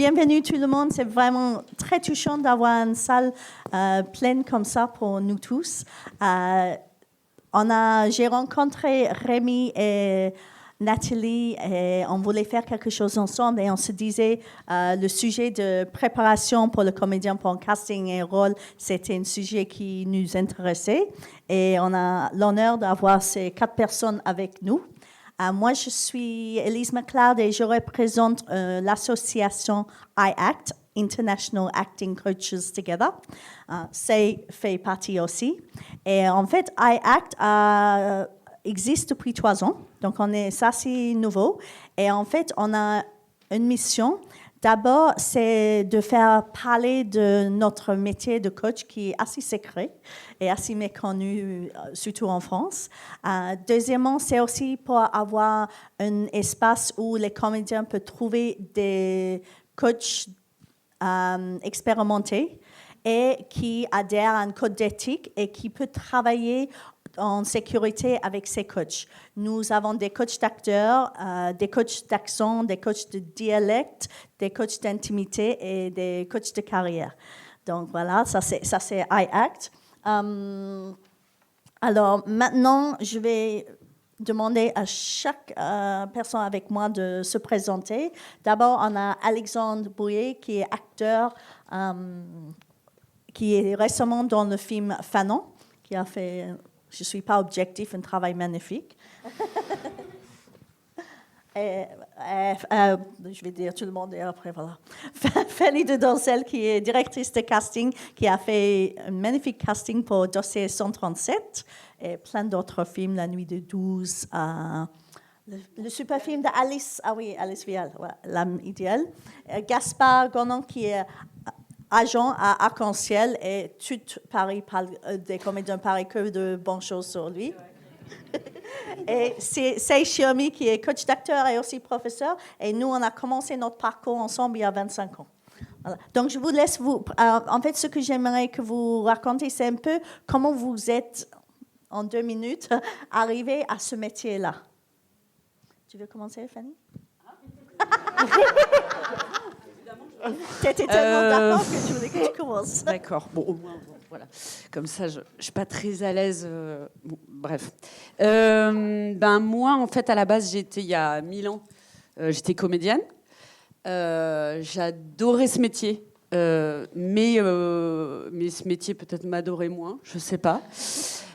bienvenue tout le monde. C'est vraiment très touchant d'avoir une salle pleine comme ça pour nous tous. J'ai rencontré Rémi et Nathalie et on voulait faire quelque chose ensemble et on se disait le sujet de préparation pour le comédien pour un casting et rôle, c'était un sujet qui nous intéressait et on a l'honneur d'avoir ces 4 personnes avec nous. Moi, je suis Elise McLeod et je représente l'association IACT, International Acting Coaches Together. C'est fait partie aussi. Et en fait, IACT existe depuis 3 ans. Donc, ça, c'est nouveau. Et en fait, on a une mission. D'abord, c'est de faire parler de notre métier de coach qui est assez secret et assez méconnu, surtout en France. Deuxièmement, c'est aussi pour avoir un espace où les comédiens peuvent trouver des coachs expérimentés et qui adhèrent à un code d'éthique et qui peuvent travailler en sécurité avec ces coachs. Nous avons des coachs d'acteurs, des coachs d'accent, des coachs de dialecte, des coachs d'intimité et des coachs de carrière. Donc voilà, ça c'est IACT. Alors maintenant, je vais demander à chaque personne avec moi de se présenter. D'abord, on a Alexandre Bouillet qui est acteur, qui est récemment dans le film Fanon, qui a fait... Je ne suis pas objectif, un travail magnifique. Je vais dire tout le monde et après, voilà. Fanny de Doncel, qui est directrice de casting, qui a fait un magnifique casting pour Dossier 137 et plein d'autres films, La Nuit de 12, le super film d'Alice, Alice Vial, voilà, L'âme idéale. Gaspard Gonon, qui est agent à Arc-en-Ciel et tout Paris parle des comédiens parlent que de bonnes choses sur lui. Et c'est Shiomi qui est coach d'acteur et aussi professeur. Et nous, on a commencé notre parcours ensemble il y a 25 ans. Voilà. Donc, je vous laisse en fait, ce que j'aimerais que vous racontiez, c'est un peu comment vous êtes, en 2 minutes, arrivé à ce métier-là. Tu veux commencer, Fanny? Tu étais tellement d'accord que tu voulais que tu commences. D'accord. Bon, au moins, voilà. Comme ça, je ne suis pas très à l'aise. Bon, bref. Moi, en fait, à la base, il y a 1000 ans, j'étais comédienne. J'adorais ce métier. Mais ce métier, peut-être, m'adorait moins. Je ne sais pas.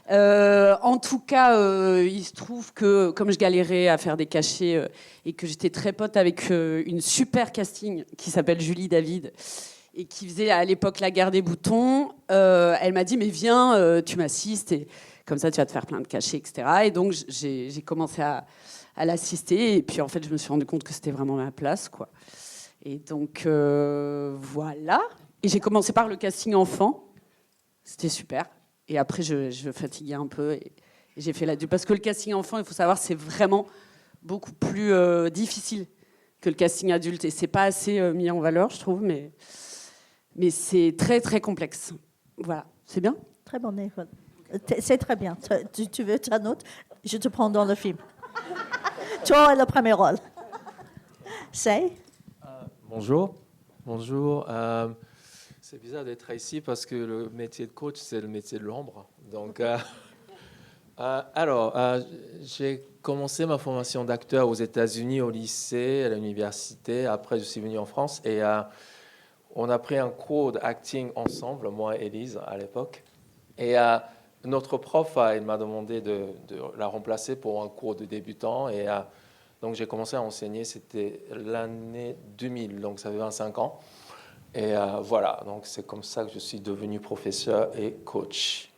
En tout cas, il se trouve que comme je galérais à faire des cachets et que j'étais très pote avec une super casting qui s'appelle Julie David et qui faisait à l'époque La Guerre des boutons, elle m'a dit mais viens, tu m'assistes et comme ça tu vas te faire plein de cachets, etc. Et donc j'ai commencé à l'assister et puis en fait je me suis rendu compte que c'était vraiment ma place, quoi. Et donc voilà. Et j'ai commencé par le casting enfant, c'était super. Et après, je fatiguais un peu et j'ai fait la... Parce que le casting enfant, il faut savoir, c'est vraiment beaucoup plus difficile que le casting adulte. Et c'est pas assez mis en valeur, je trouve, mais c'est très, très complexe. Voilà, c'est bien? Très bonne école. C'est très bien. Tu veux ta note? Je te prends dans le film. Toi, le premier rôle. C'est? Bonjour. Bonjour. C'est bizarre d'être ici parce que le métier de coach, c'est le métier de l'ombre. Donc, j'ai commencé ma formation d'acteur aux États-Unis, au lycée, à l'université. Après, je suis venu en France et on a pris un cours d'acting ensemble, moi et Elise, à l'époque. Et notre prof, il m'a demandé de la remplacer pour un cours de débutant. Et donc, j'ai commencé à enseigner, c'était l'année 2000, donc ça fait 25 ans. Et voilà, donc c'est comme ça que je suis devenu professeur et coach.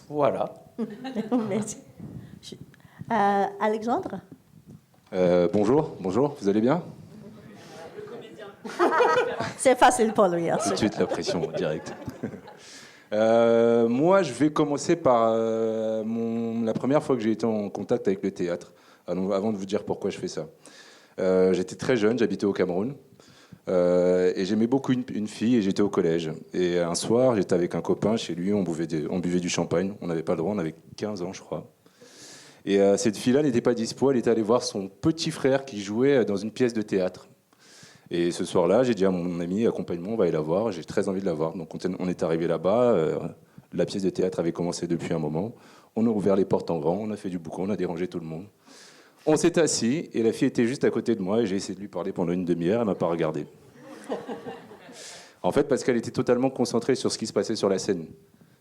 Voilà. Merci. Alexandre? Bonjour, vous allez bien? Le comédien. C'est facile pour lui. Hein, tout de suite la pression direct. Moi, je vais commencer par la première fois que j'ai été en contact avec le théâtre, avant de vous dire pourquoi je fais ça. J'étais très jeune, j'habitais au Cameroun. Et j'aimais beaucoup une fille et j'étais au collège. Et un soir, j'étais avec un copain chez lui, on buvait du champagne. On n'avait pas le droit, on avait 15 ans, je crois. Et cette fille-là n'était pas dispo, elle était allée voir son petit frère qui jouait dans une pièce de théâtre. Et ce soir-là, j'ai dit à mon ami, accompagne-moi, on va aller la voir. J'ai très envie de la voir. Donc on est arrivé là-bas. La pièce de théâtre avait commencé depuis un moment. On a ouvert les portes en grand, on a fait du boucan, on a dérangé tout le monde. On s'est assis et la fille était juste à côté de moi et j'ai essayé de lui parler pendant une demi-heure, elle m'a pas regardé. En fait, parce qu'elle était totalement concentrée sur ce qui se passait sur la scène.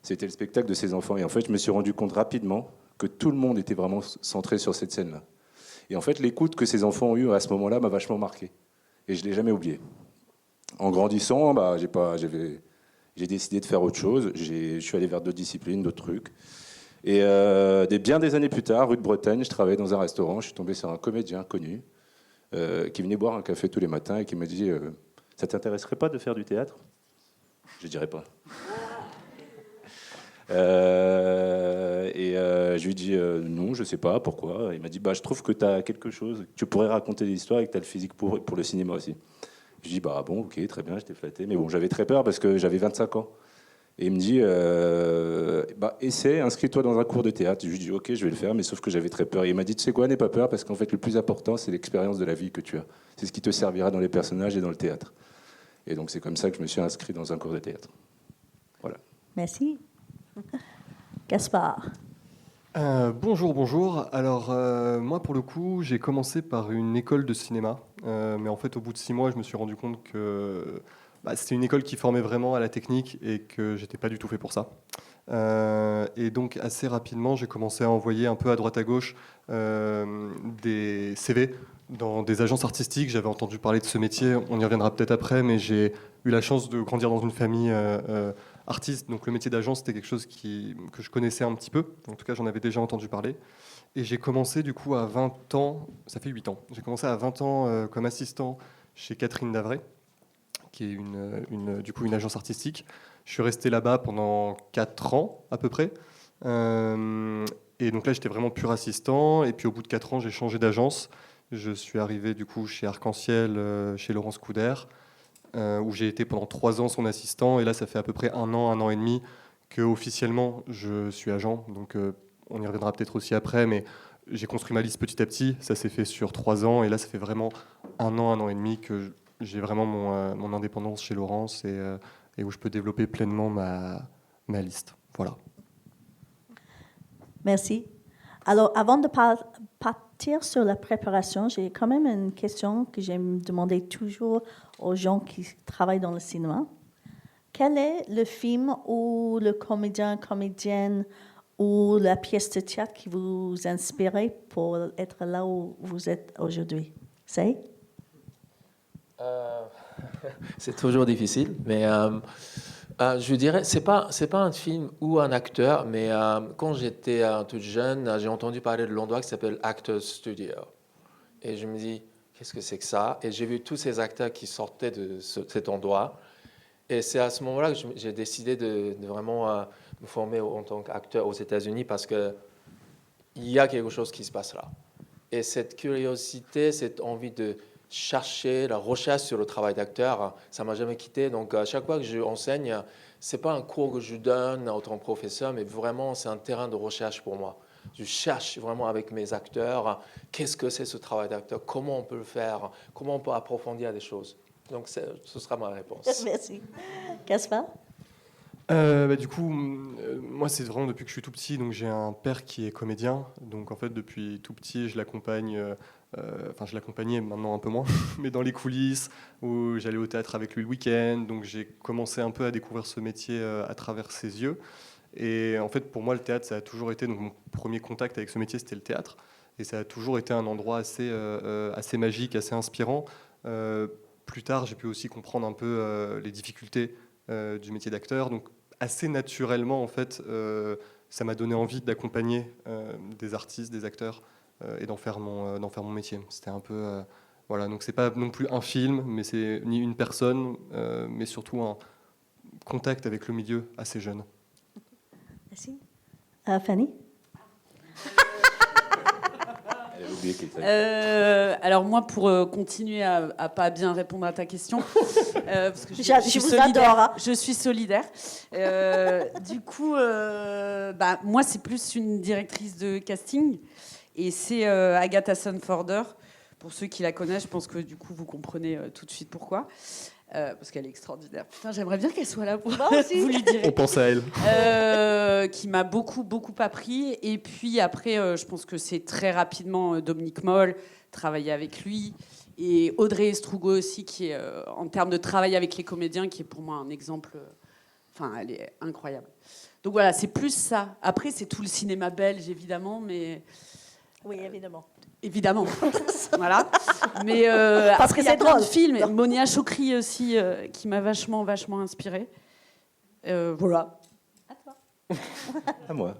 C'était le spectacle de ses enfants. Et en fait, je me suis rendu compte rapidement que tout le monde était vraiment centré sur cette scène-là. Et en fait, l'écoute que ces enfants ont eue à ce moment-là m'a vachement marqué. Et je ne l'ai jamais oublié. En grandissant, j'ai décidé de faire autre chose. Je suis allé vers d'autres disciplines, d'autres trucs. Et bien des années plus tard, rue de Bretagne, je travaillais dans un restaurant. Je suis tombé sur un comédien connu qui venait boire un café tous les matins et qui m'a dit ça t'intéresserait pas de faire du théâtre ? Je dirais pas. Je lui ai dit non, je sais pas pourquoi. Il m'a dit je trouve que tu as quelque chose, tu pourrais raconter des histoires et que tu as le physique pour le cinéma aussi. Je lui ai dit bon, ok, très bien, j'étais flatté. Mais bon, j'avais très peur parce que j'avais 25 ans. Et il me dit essaie, inscris-toi dans un cours de théâtre. Je lui ai dit ok, je vais le faire, mais sauf que j'avais très peur. Et il m'a dit tu sais quoi, n'aie pas peur parce qu'en fait le plus important c'est l'expérience de la vie que tu as. C'est ce qui te servira dans les personnages et dans le théâtre. Et donc c'est comme ça que je me suis inscrit dans un cours de théâtre. Voilà. Merci. Gaspard. Bonjour. Alors, moi, pour le coup, j'ai commencé par une école de cinéma. Mais en fait, au bout de 6 mois, je me suis rendu compte que c'était une école qui formait vraiment à la technique et que j'étais pas du tout fait pour ça. Et donc, assez rapidement, j'ai commencé à envoyer un peu à droite à gauche des CV dans des agences artistiques. J'avais entendu parler de ce métier, on y reviendra peut-être après, mais j'ai eu la chance de grandir dans une famille artiste, donc le métier d'agent, c'était quelque chose que je connaissais un petit peu. En tout cas, j'en avais déjà entendu parler. Et j'ai commencé du coup à 20 ans, ça fait 8 ans, j'ai commencé à 20 ans comme assistant chez Catherine Davray, qui est une agence artistique. Je suis resté là-bas pendant 4 ans à peu près. Et donc là, j'étais vraiment pur assistant. Et puis au bout de 4 ans, j'ai changé d'agence. Je suis arrivé du coup chez Arc-en-Ciel, chez Laurence Couder, où j'ai été pendant 3 ans son assistant. Et là, ça fait à peu près 1 an et demi que officiellement je suis agent. Donc on y reviendra peut-être aussi après, mais j'ai construit ma liste petit à petit. Ça s'est fait sur 3 ans. Et là, ça fait vraiment 1 an et demi que j'ai vraiment mon indépendance chez Laurence et où je peux développer pleinement ma liste. Voilà. Merci. Alors, avant de partir sur la préparation, j'ai quand même une question que j'aime demander toujours aux gens qui travaillent dans le cinéma. Quel est le film ou le comédien, comédienne ou la pièce de théâtre qui vous inspire pour être là où vous êtes aujourd'hui? C'est C'est toujours difficile, mais je dirais c'est pas un film ou un acteur, mais quand j'étais tout jeune, j'ai entendu parler de l'endroit qui s'appelle Actors Studio, et je me dis qu'est-ce que c'est que ça? Et j'ai vu tous ces acteurs qui sortaient de cet endroit, et c'est à ce moment-là que j'ai décidé de vraiment me former en tant qu'acteur aux États-Unis parce que il y a quelque chose qui se passe là, et cette curiosité, cette envie de chercher la recherche sur le travail d'acteur, ça m'a jamais quitté. Donc à chaque fois que je enseigne, c'est pas un cours que je donne en tant que professeur, mais vraiment c'est un terrain de recherche pour moi. Je cherche vraiment avec mes acteurs qu'est-ce que c'est ce travail d'acteur, comment on peut le faire, comment on peut approfondir des choses. Donc ce sera ma réponse. Merci. Gaspard? Du coup, moi, c'est vraiment depuis que je suis tout petit. Donc, j'ai un père qui est comédien. Donc, en fait, depuis tout petit, je l'accompagne. Je l'accompagnais maintenant un peu moins, mais dans les coulisses, où j'allais au théâtre avec lui le week-end. Donc, j'ai commencé un peu à découvrir ce métier à travers ses yeux. Et en fait, pour moi, le théâtre, ça a toujours été. Donc, mon premier contact avec ce métier, c'était le théâtre. Et ça a toujours été un endroit assez magique, assez inspirant. Plus tard, j'ai pu aussi comprendre un peu les difficultés du métier d'acteur. Donc, assez naturellement, en fait, ça m'a donné envie d'accompagner des artistes, des acteurs, et d'en faire mon métier. C'était un peu... voilà, donc c'est pas non plus un film, mais c'est ni une personne, mais surtout un contact avec le milieu assez jeune. Merci. Fanny? Alors moi, pour continuer à pas bien répondre à ta question, parce que je vous adore. Hein. Je suis solidaire. Du coup, moi, c'est plus une directrice de casting, et c'est Agatha Sanforder, Pour ceux qui la connaissent, je pense que du coup, vous comprenez tout de suite pourquoi. Parce qu'elle est extraordinaire. Putain, j'aimerais bien qu'elle soit là pour vous lui direz. On pense à elle. Qui m'a beaucoup appris. Et puis après, je pense que c'est très rapidement Dominique Moll, travailler avec lui. Et Audrey Estrugo aussi, qui est, en termes de travail avec les comédiens, qui est pour moi un exemple... Enfin, elle est incroyable. Donc voilà, c'est plus ça. Après, c'est tout le cinéma belge, évidemment, mais... Oui, évidemment. Évidemment. Voilà. Mais Parce après, que il y a c'est plein de drôle. films. Monia Chokri aussi, qui m'a vachement inspirée. Voilà. À toi. À moi.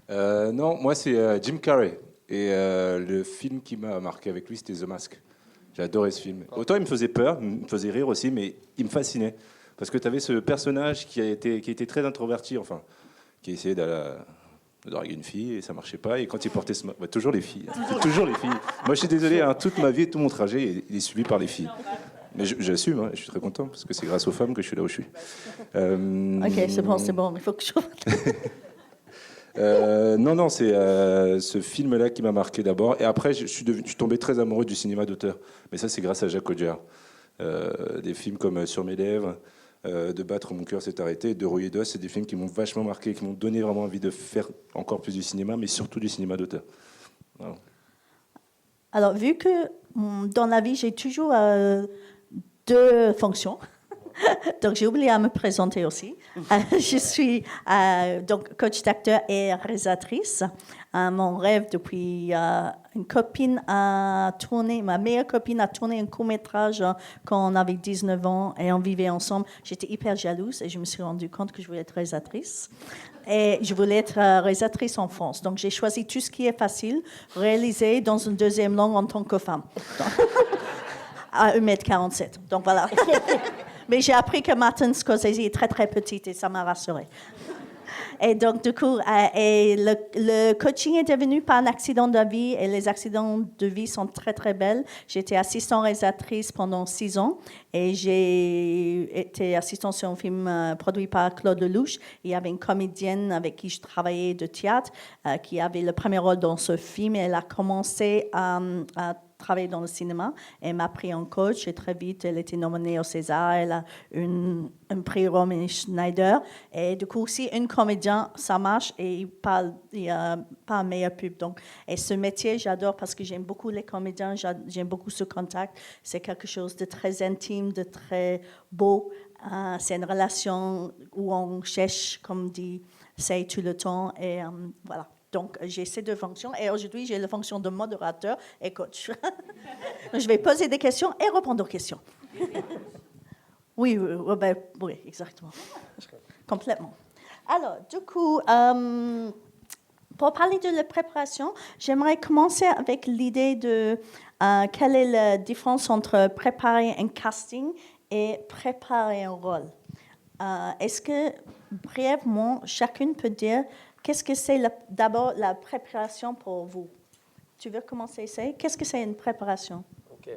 Non, moi c'est Jim Carrey. Et le film qui m'a marqué avec lui, c'était The Mask. J'ai adoré ce film. Autant il me faisait peur, il me faisait rire aussi, mais il me fascinait. Parce que tu avais ce personnage qui était très introverti, enfin, qui essayait de draguer une fille et ça marchait pas. Et quand il portait toujours les filles. Toujours les filles. Moi, je suis désolé, hein, toute ma vie, tout mon trajet, il est suivi par les filles. Mais j'assume, hein, je suis très content parce que c'est grâce aux femmes que je suis là où je suis. Ok, c'est bon, il faut que je... Non, c'est ce film-là qui m'a marqué d'abord. Et après, je suis tombé très amoureux du cinéma d'auteur. Mais ça, c'est grâce à Jacques Audiard. Des films comme Sur mes lèvres, De battre mon cœur s'est arrêté, De rouiller d'os, c'est des films qui m'ont vachement marqué, qui m'ont donné vraiment envie de faire encore plus du cinéma, mais surtout du cinéma d'auteur. Voilà. Alors, vu que dans la vie, j'ai toujours 2 fonctions, donc j'ai oublié à me présenter aussi. Je suis donc coach d'acteur et réalisatrice. Mon rêve depuis une copine a tourné, ma meilleure copine a tourné un court-métrage quand on avait 19 ans et on vivait ensemble. J'étais hyper jalouse et je me suis rendu compte que je voulais être réalisatrice. Et je voulais être réalisatrice en France. Donc j'ai choisi tout ce qui est facile, réaliser dans une deuxième langue en tant que femme. À 1m47. Donc voilà. Mais j'ai appris que Martin Scorsese est très, très petit et ça m'a rassurée. Et donc, du coup, et le coaching est devenu par un accident de vie et les accidents de vie sont très, très belles. J'étais assistante réalisatrice pendant 6 ans et j'ai été assistante sur un film produit par Claude Lelouch. Il y avait une comédienne avec qui je travaillais de théâtre qui avait le premier rôle dans ce film et elle a commencé à travailler dans le cinéma. Elle m'a pris en coach et très vite, elle était nominée au César. Elle a un prix Romy Schneider. Et du coup, si un comédien, ça marche et il n'y a pas un meilleur pub. Donc, et ce métier, j'adore parce que j'aime beaucoup les comédiens, j'aime beaucoup ce contact. C'est quelque chose de très intime, de très beau. C'est une relation où on cherche, comme dit, c'est tout le temps. Et voilà. Donc, j'ai ces 2 fonctions. Et aujourd'hui, j'ai la fonction de modérateur et coach. Je vais poser des questions et répondre aux questions. Oui, exactement. Complètement. Alors, du coup, pour parler de la préparation, j'aimerais commencer avec l'idée de quelle est la différence entre préparer un casting et préparer un rôle. Est-ce que, brièvement, chacune peut dire qu'est-ce que c'est d'abord la préparation pour vous? Tu veux commencer, c'est? Qu'est-ce que c'est une préparation? Ok.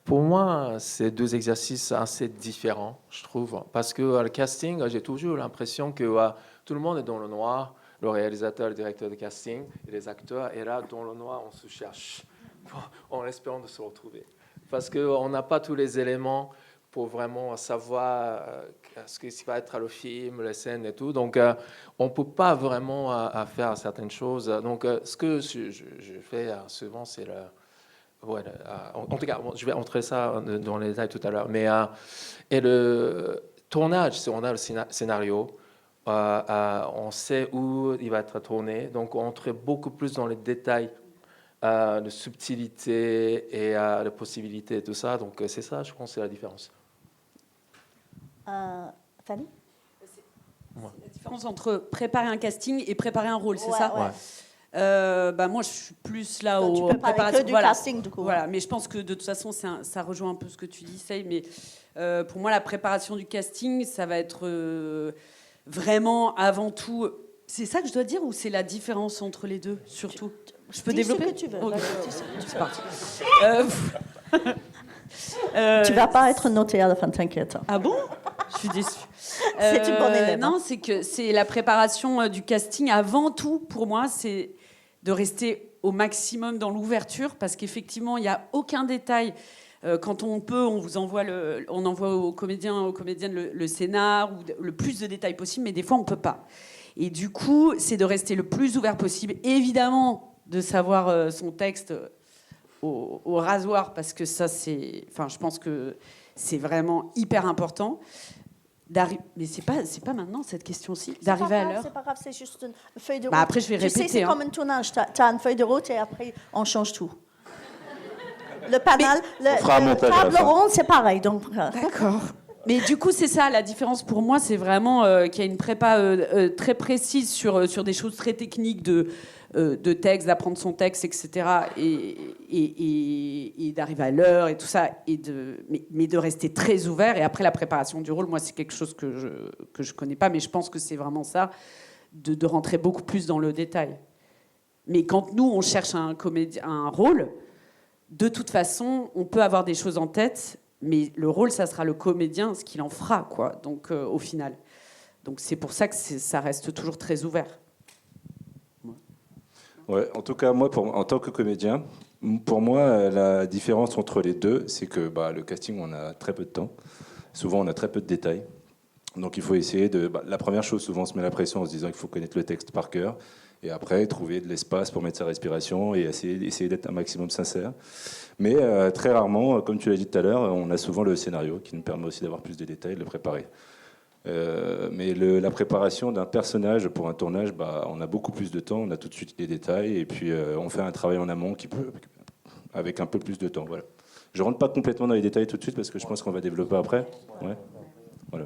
Pour moi, c'est 2 exercices assez différents, je trouve. Parce que le casting, j'ai toujours l'impression que tout le monde est dans le noir. Le réalisateur, le directeur de casting et les acteurs. Et là, dans le noir, on se cherche en espérant de se retrouver. Parce qu'on n'a pas tous les éléments pour vraiment savoir ce qui va être le film, les scènes et tout. Donc, on ne peut pas vraiment faire certaines choses. Donc, ce que je fais souvent, c'est en tout cas, je vais entrer ça dans les détails tout à l'heure. Mais et le tournage, on a le scénario, on sait où il va être tourné. Donc, on entre beaucoup plus dans les détails de subtilité et de possibilités et tout ça. Donc, c'est ça, je pense, c'est la différence. Fanny? La différence entre préparer un casting et préparer un rôle, c'est ça? Ouais. Moi, je suis plus là Donc, au tu peux parler que du casting, du coup. Voilà, mais je pense que de toute façon, ça rejoint un peu ce que tu dis, Sei. Mais pour moi, la préparation du casting, ça va être vraiment avant tout. C'est ça que je dois dire ou c'est la différence entre les deux, surtout? Je peux développer? Ce que tu veux. Okay. C'est parti. Tu vas pas être noté à la fin, t'inquiète. Ah bon? Je suis déçue. C'est une bonne élève. Non, c'est que c'est la préparation du casting. Avant tout, pour moi, c'est de rester au maximum dans l'ouverture, parce qu'effectivement, il n'y a aucun détail. Quand on peut, on envoie aux comédiens, aux comédiennes le scénar, ou le plus de détails possible, mais des fois, on ne peut pas. Et du coup, c'est de rester le plus ouvert possible. Évidemment, de savoir son texte au rasoir, parce que ça, je pense que c'est vraiment hyper important. Mais c'est pas maintenant cette question-ci, d'arriver à l'heure. C'est pas grave, c'est juste une feuille de route. Après, je vais répéter. Tu sais, c'est comme un tournage. Tu as une feuille de route et après, on change tout. Le panel, le table ronde, c'est pareil. Donc... D'accord. Mais du coup, c'est ça, la différence pour moi, c'est vraiment qu'il y a une prépa très précise sur des choses très techniques de texte, d'apprendre son texte, etc. Et d'arriver à l'heure et tout ça, mais de rester très ouvert. Et après, la préparation du rôle, moi, c'est quelque chose que je connais pas, mais je pense que c'est vraiment ça, de rentrer beaucoup plus dans le détail. Mais quand nous, on cherche un rôle, de toute façon, on peut avoir des choses en tête, mais le rôle, ça sera le comédien, ce qu'il en fera, quoi. Donc, au final. Donc, c'est pour ça que ça reste toujours très ouvert. Ouais, en tout cas, moi, en tant que comédien, pour moi, la différence entre les deux, c'est que le casting, on a très peu de temps. Souvent, on a très peu de détails. Donc, il faut essayer de... la première chose, souvent, on se met la pression en se disant qu'il faut connaître le texte par cœur. Et après, trouver de l'espace pour mettre sa respiration et essayer d'être un maximum sincère. Mais très rarement, comme tu l'as dit tout à l'heure, on a souvent le scénario qui nous permet aussi d'avoir plus de détails, de le préparer. Mais la préparation d'un personnage pour un tournage, on a beaucoup plus de temps, on a tout de suite les détails, et puis on fait un travail en amont qui peut, avec un peu plus de temps. Voilà. Je ne rentre pas complètement dans les détails tout de suite parce que je pense qu'on va développer après. Ouais. Voilà.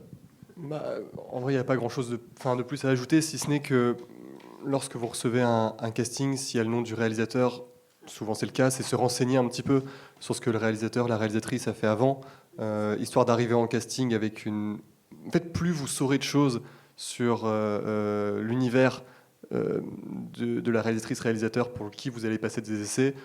En vrai, il n'y a pas grand-chose de plus à ajouter, si ce n'est que lorsque vous recevez un casting, s'il y a le nom du réalisateur, souvent c'est le cas, c'est se renseigner un petit peu sur ce que le réalisateur, la réalisatrice a fait avant, histoire d'arriver en casting avec une... En fait, plus vous saurez de choses sur l'univers de la réalisatrice-réalisateur pour qui vous allez passer des essais,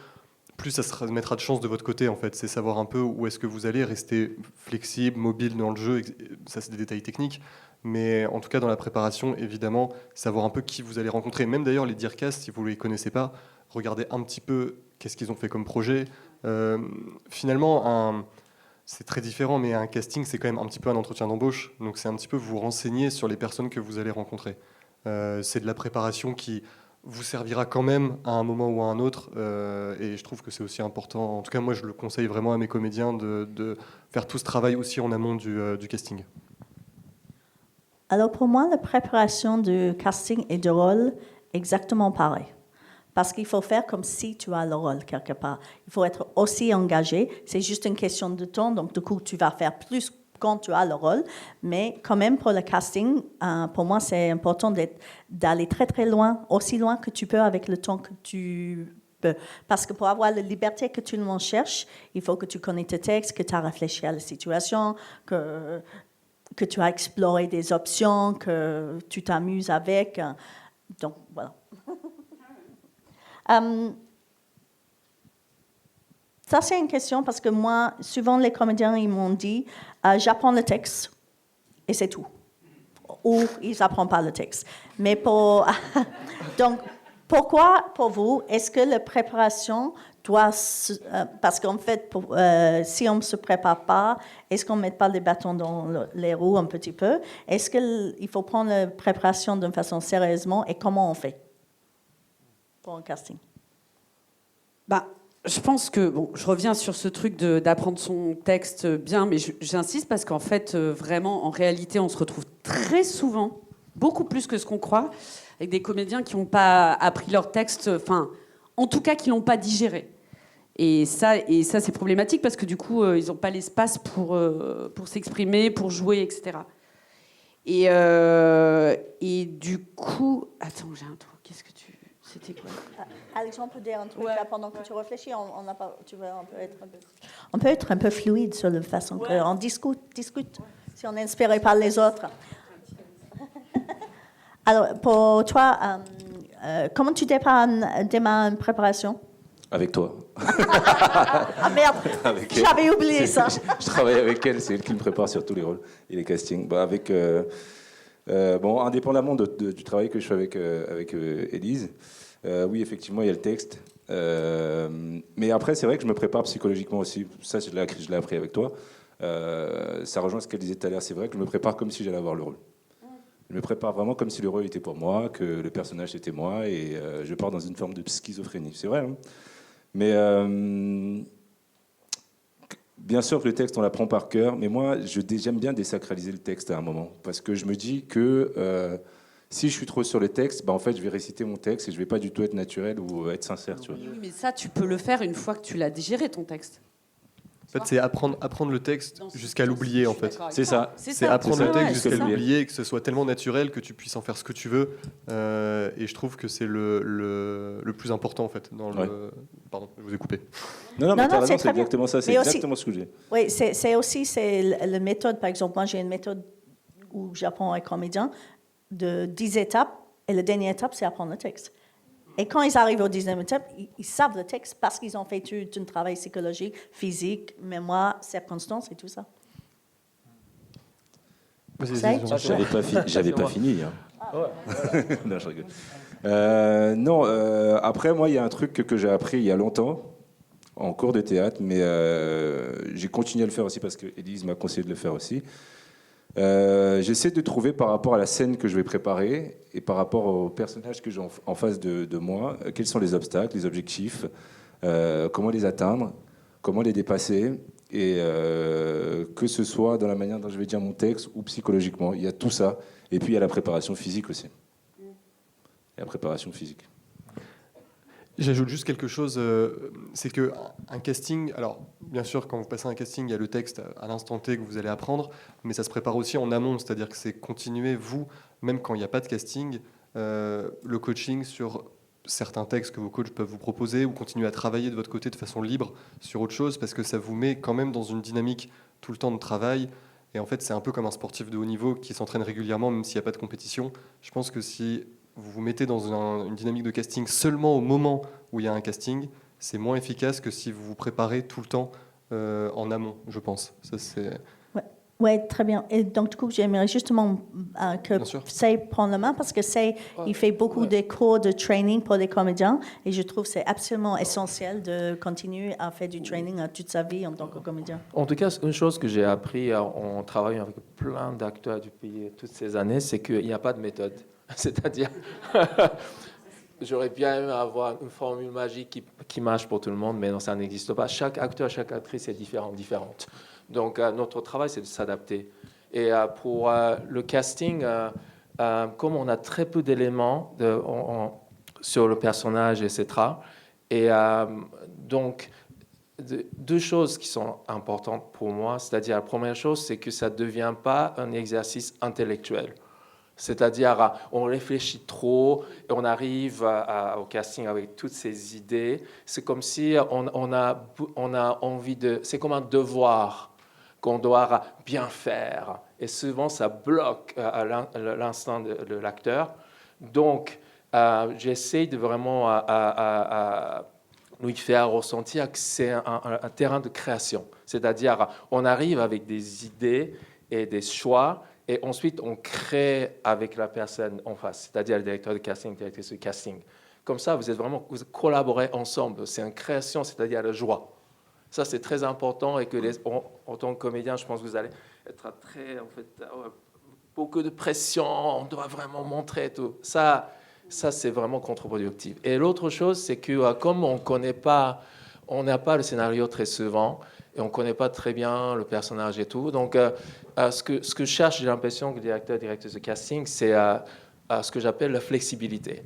plus ça se mettra de chance de votre côté, en fait. C'est savoir un peu où est-ce que vous allez rester flexible, mobile dans le jeu. Ça, c'est des détails techniques. Mais en tout cas, dans la préparation, évidemment, savoir un peu qui vous allez rencontrer. Même d'ailleurs, les Dearcast, si vous ne les connaissez pas, regardez un petit peu qu'est-ce qu'ils ont fait comme projet. Finalement, c'est très différent, mais un casting, c'est quand même un petit peu un entretien d'embauche. Donc, c'est un petit peu vous renseigner sur les personnes que vous allez rencontrer. C'est de la préparation qui vous servira quand même à un moment ou à un autre. Et je trouve que c'est aussi important. En tout cas, moi, je le conseille vraiment à mes comédiens de faire tout ce travail aussi en amont du casting. Alors pour moi, la préparation du casting et du rôle, exactement pareil. Parce qu'il faut faire comme si tu as le rôle quelque part. Il faut être aussi engagé. C'est juste une question de temps. Donc du coup, tu vas faire plus quand tu as le rôle. Mais quand même, pour le casting, pour moi, c'est important d'aller très, très loin, aussi loin que tu peux avec le temps que tu peux. Parce que pour avoir la liberté que tout le monde cherche, il faut que tu connais tes textes, que tu as réfléchi à la situation, que tu as exploré des options, que tu t'amuses avec. Donc, voilà. Ça, c'est une question parce que moi, souvent, les comédiens, ils m'ont dit j'apprends le texte et c'est tout. Ou ils n'apprennent pas le texte. Mais donc, pourquoi, pour vous, est-ce que la préparation doit... parce qu'en fait, si on ne se prépare pas, est-ce qu'on ne met pas les bâtons dans les roues un petit peu? Est-ce qu'il faut prendre la préparation d'une façon sérieusement et comment on fait pour un casting? Je pense que, je reviens sur ce truc d'apprendre son texte bien, mais j'insiste parce qu'en fait, vraiment, en réalité, on se retrouve très souvent, beaucoup plus que ce qu'on croit, avec des comédiens qui n'ont pas appris leur texte, en tout cas, qui ne l'ont pas digéré. Et ça, c'est problématique parce que du coup, ils n'ont pas l'espace pour s'exprimer, pour jouer, etc. Et du coup... Attends, j'ai un trou. Qu'est-ce que tu... C'était quoi? Alexandre peut dire un truc là pendant que tu réfléchis. On peut être un peu fluide sur la façon qu'on discute si on est inspiré par les autres. Alors, pour toi, comment tu démarres une préparation? Avec toi. Ah merde, j'avais oublié ça. Je travaille avec elle, c'est elle qui me prépare sur tous les rôles et les castings. Indépendamment du travail que je fais avec Élise, oui, effectivement, il y a le texte. Mais après, c'est vrai que je me prépare psychologiquement aussi. Ça, je l'ai appris avec toi. Ça rejoint ce qu'elle disait tout à l'heure. C'est vrai que je me prépare comme si j'allais avoir le rôle. Je me prépare vraiment comme si le rôle était pour moi, que le personnage était moi, et je pars dans une forme de schizophrénie. C'est vrai, hein. Mais bien sûr que le texte, on l'apprend par cœur, mais moi, j'aime bien désacraliser le texte à un moment, parce que je me dis que si je suis trop sur le texte, bah, en fait, je vais réciter mon texte et je vais pas du tout être naturel ou être sincère. Tu vois. Oui, mais ça, tu peux le faire une fois que tu l'as digéré, ton texte. En fait, c'est apprendre le texte jusqu'à l'oublier, en fait. C'est ça. C'est apprendre C'est le ça, texte jusqu'à c'est ça. l'oublier, que ce soit tellement naturel que tu puisses en faire ce que tu veux. Et je trouve que c'est le plus important, en fait. Ouais. Pardon, je vous ai coupé. Non, mais Non, t'as non, raison, c'est c'est très bien. exactement ça. C'est Mais aussi- exactement ce que j'ai. Oui, c'est aussi la méthode. Par exemple, moi, j'ai une méthode où j'apprends à un comédien de 10 étapes, et la dernière étape, c'est apprendre le texte. Et quand ils arrivent au 10e étape, ils savent le texte parce qu'ils ont fait tout un travail psychologique, physique, mémoire, circonstances et tout ça. Vas-y, Ça y vas-y, est, Jean. J'avais pas fini. Hein. Non, je rigole. Non, après, moi, il y a un truc que j'ai appris il y a longtemps, en cours de théâtre, mais j'ai continué à le faire aussi parce que Élise m'a conseillé de le faire aussi. J'essaie de trouver par rapport à la scène que je vais préparer et par rapport au personnage que j'ai en face de moi, quels sont les obstacles, les objectifs, comment les atteindre, comment les dépasser, et que ce soit dans la manière dont je vais dire mon texte ou psychologiquement, il y a tout ça. Et puis il y a la préparation physique aussi. Il y a la préparation physique. J'ajoute juste quelque chose, c'est que un casting, alors bien sûr quand vous passez un casting, il y a le texte à l'instant T que vous allez apprendre, mais ça se prépare aussi en amont, c'est-à-dire que c'est continuer, vous, même quand il n'y a pas de casting, le coaching sur certains textes que vos coachs peuvent vous proposer, ou continuer à travailler de votre côté de façon libre sur autre chose, parce que ça vous met quand même dans une dynamique tout le temps de travail, et en fait c'est un peu comme un sportif de haut niveau qui s'entraîne régulièrement même s'il n'y a pas de compétition. Je pense que si vous vous mettez dans une dynamique de casting seulement au moment où il y a un casting, c'est moins efficace que si vous vous préparez tout le temps en amont, je pense. Ça, c'est... Oui, très bien. Et donc, du coup, j'aimerais justement que Bien sûr. Say prenne la main parce que Say, il fait beaucoup de cours de training pour les comédiens et je trouve que c'est absolument essentiel de continuer à faire du training toute sa vie en tant que comédien. En tout cas, une chose que j'ai appris en travaillant avec plein d'acteurs du pays toutes ces années, c'est qu'il n'y a pas de méthode. C'est-à-dire, j'aurais bien aimé avoir une formule magique qui marche pour tout le monde, mais non, ça n'existe pas. Chaque acteur, chaque actrice est différente. Donc, notre travail, c'est de s'adapter. Et pour le casting, comme on a très peu d'éléments sur le personnage, etc., et donc, deux choses qui sont importantes pour moi, c'est-à-dire la première chose, c'est que ça ne devient pas un exercice intellectuel. C'est-à-dire, on réfléchit trop et on arrive au casting avec toutes ces idées. C'est comme si on a envie de... C'est comme un devoir qu'on doit bien faire. Et souvent, ça bloque à l'instant de l'acteur. Donc, j'essaie de vraiment lui faire ressentir que c'est un terrain de création. C'est-à-dire, on arrive avec des idées et des choix, et ensuite, on crée avec la personne en face, c'est-à-dire le directeur de casting, directrice de casting. Comme ça, vous collaborez ensemble. C'est une création, c'est-à-dire la joie. Ça, c'est très important et que en tant que comédien, je pense que vous allez être très, beaucoup de pression, on doit vraiment montrer tout. Ça c'est vraiment contre-productif. Et l'autre chose, c'est que comme on n'a pas le scénario très souvent, et on ne connaît pas très bien le personnage et tout. Donc, ce que je cherche, j'ai l'impression que le directeur, directrice de casting, c'est ce que j'appelle la flexibilité.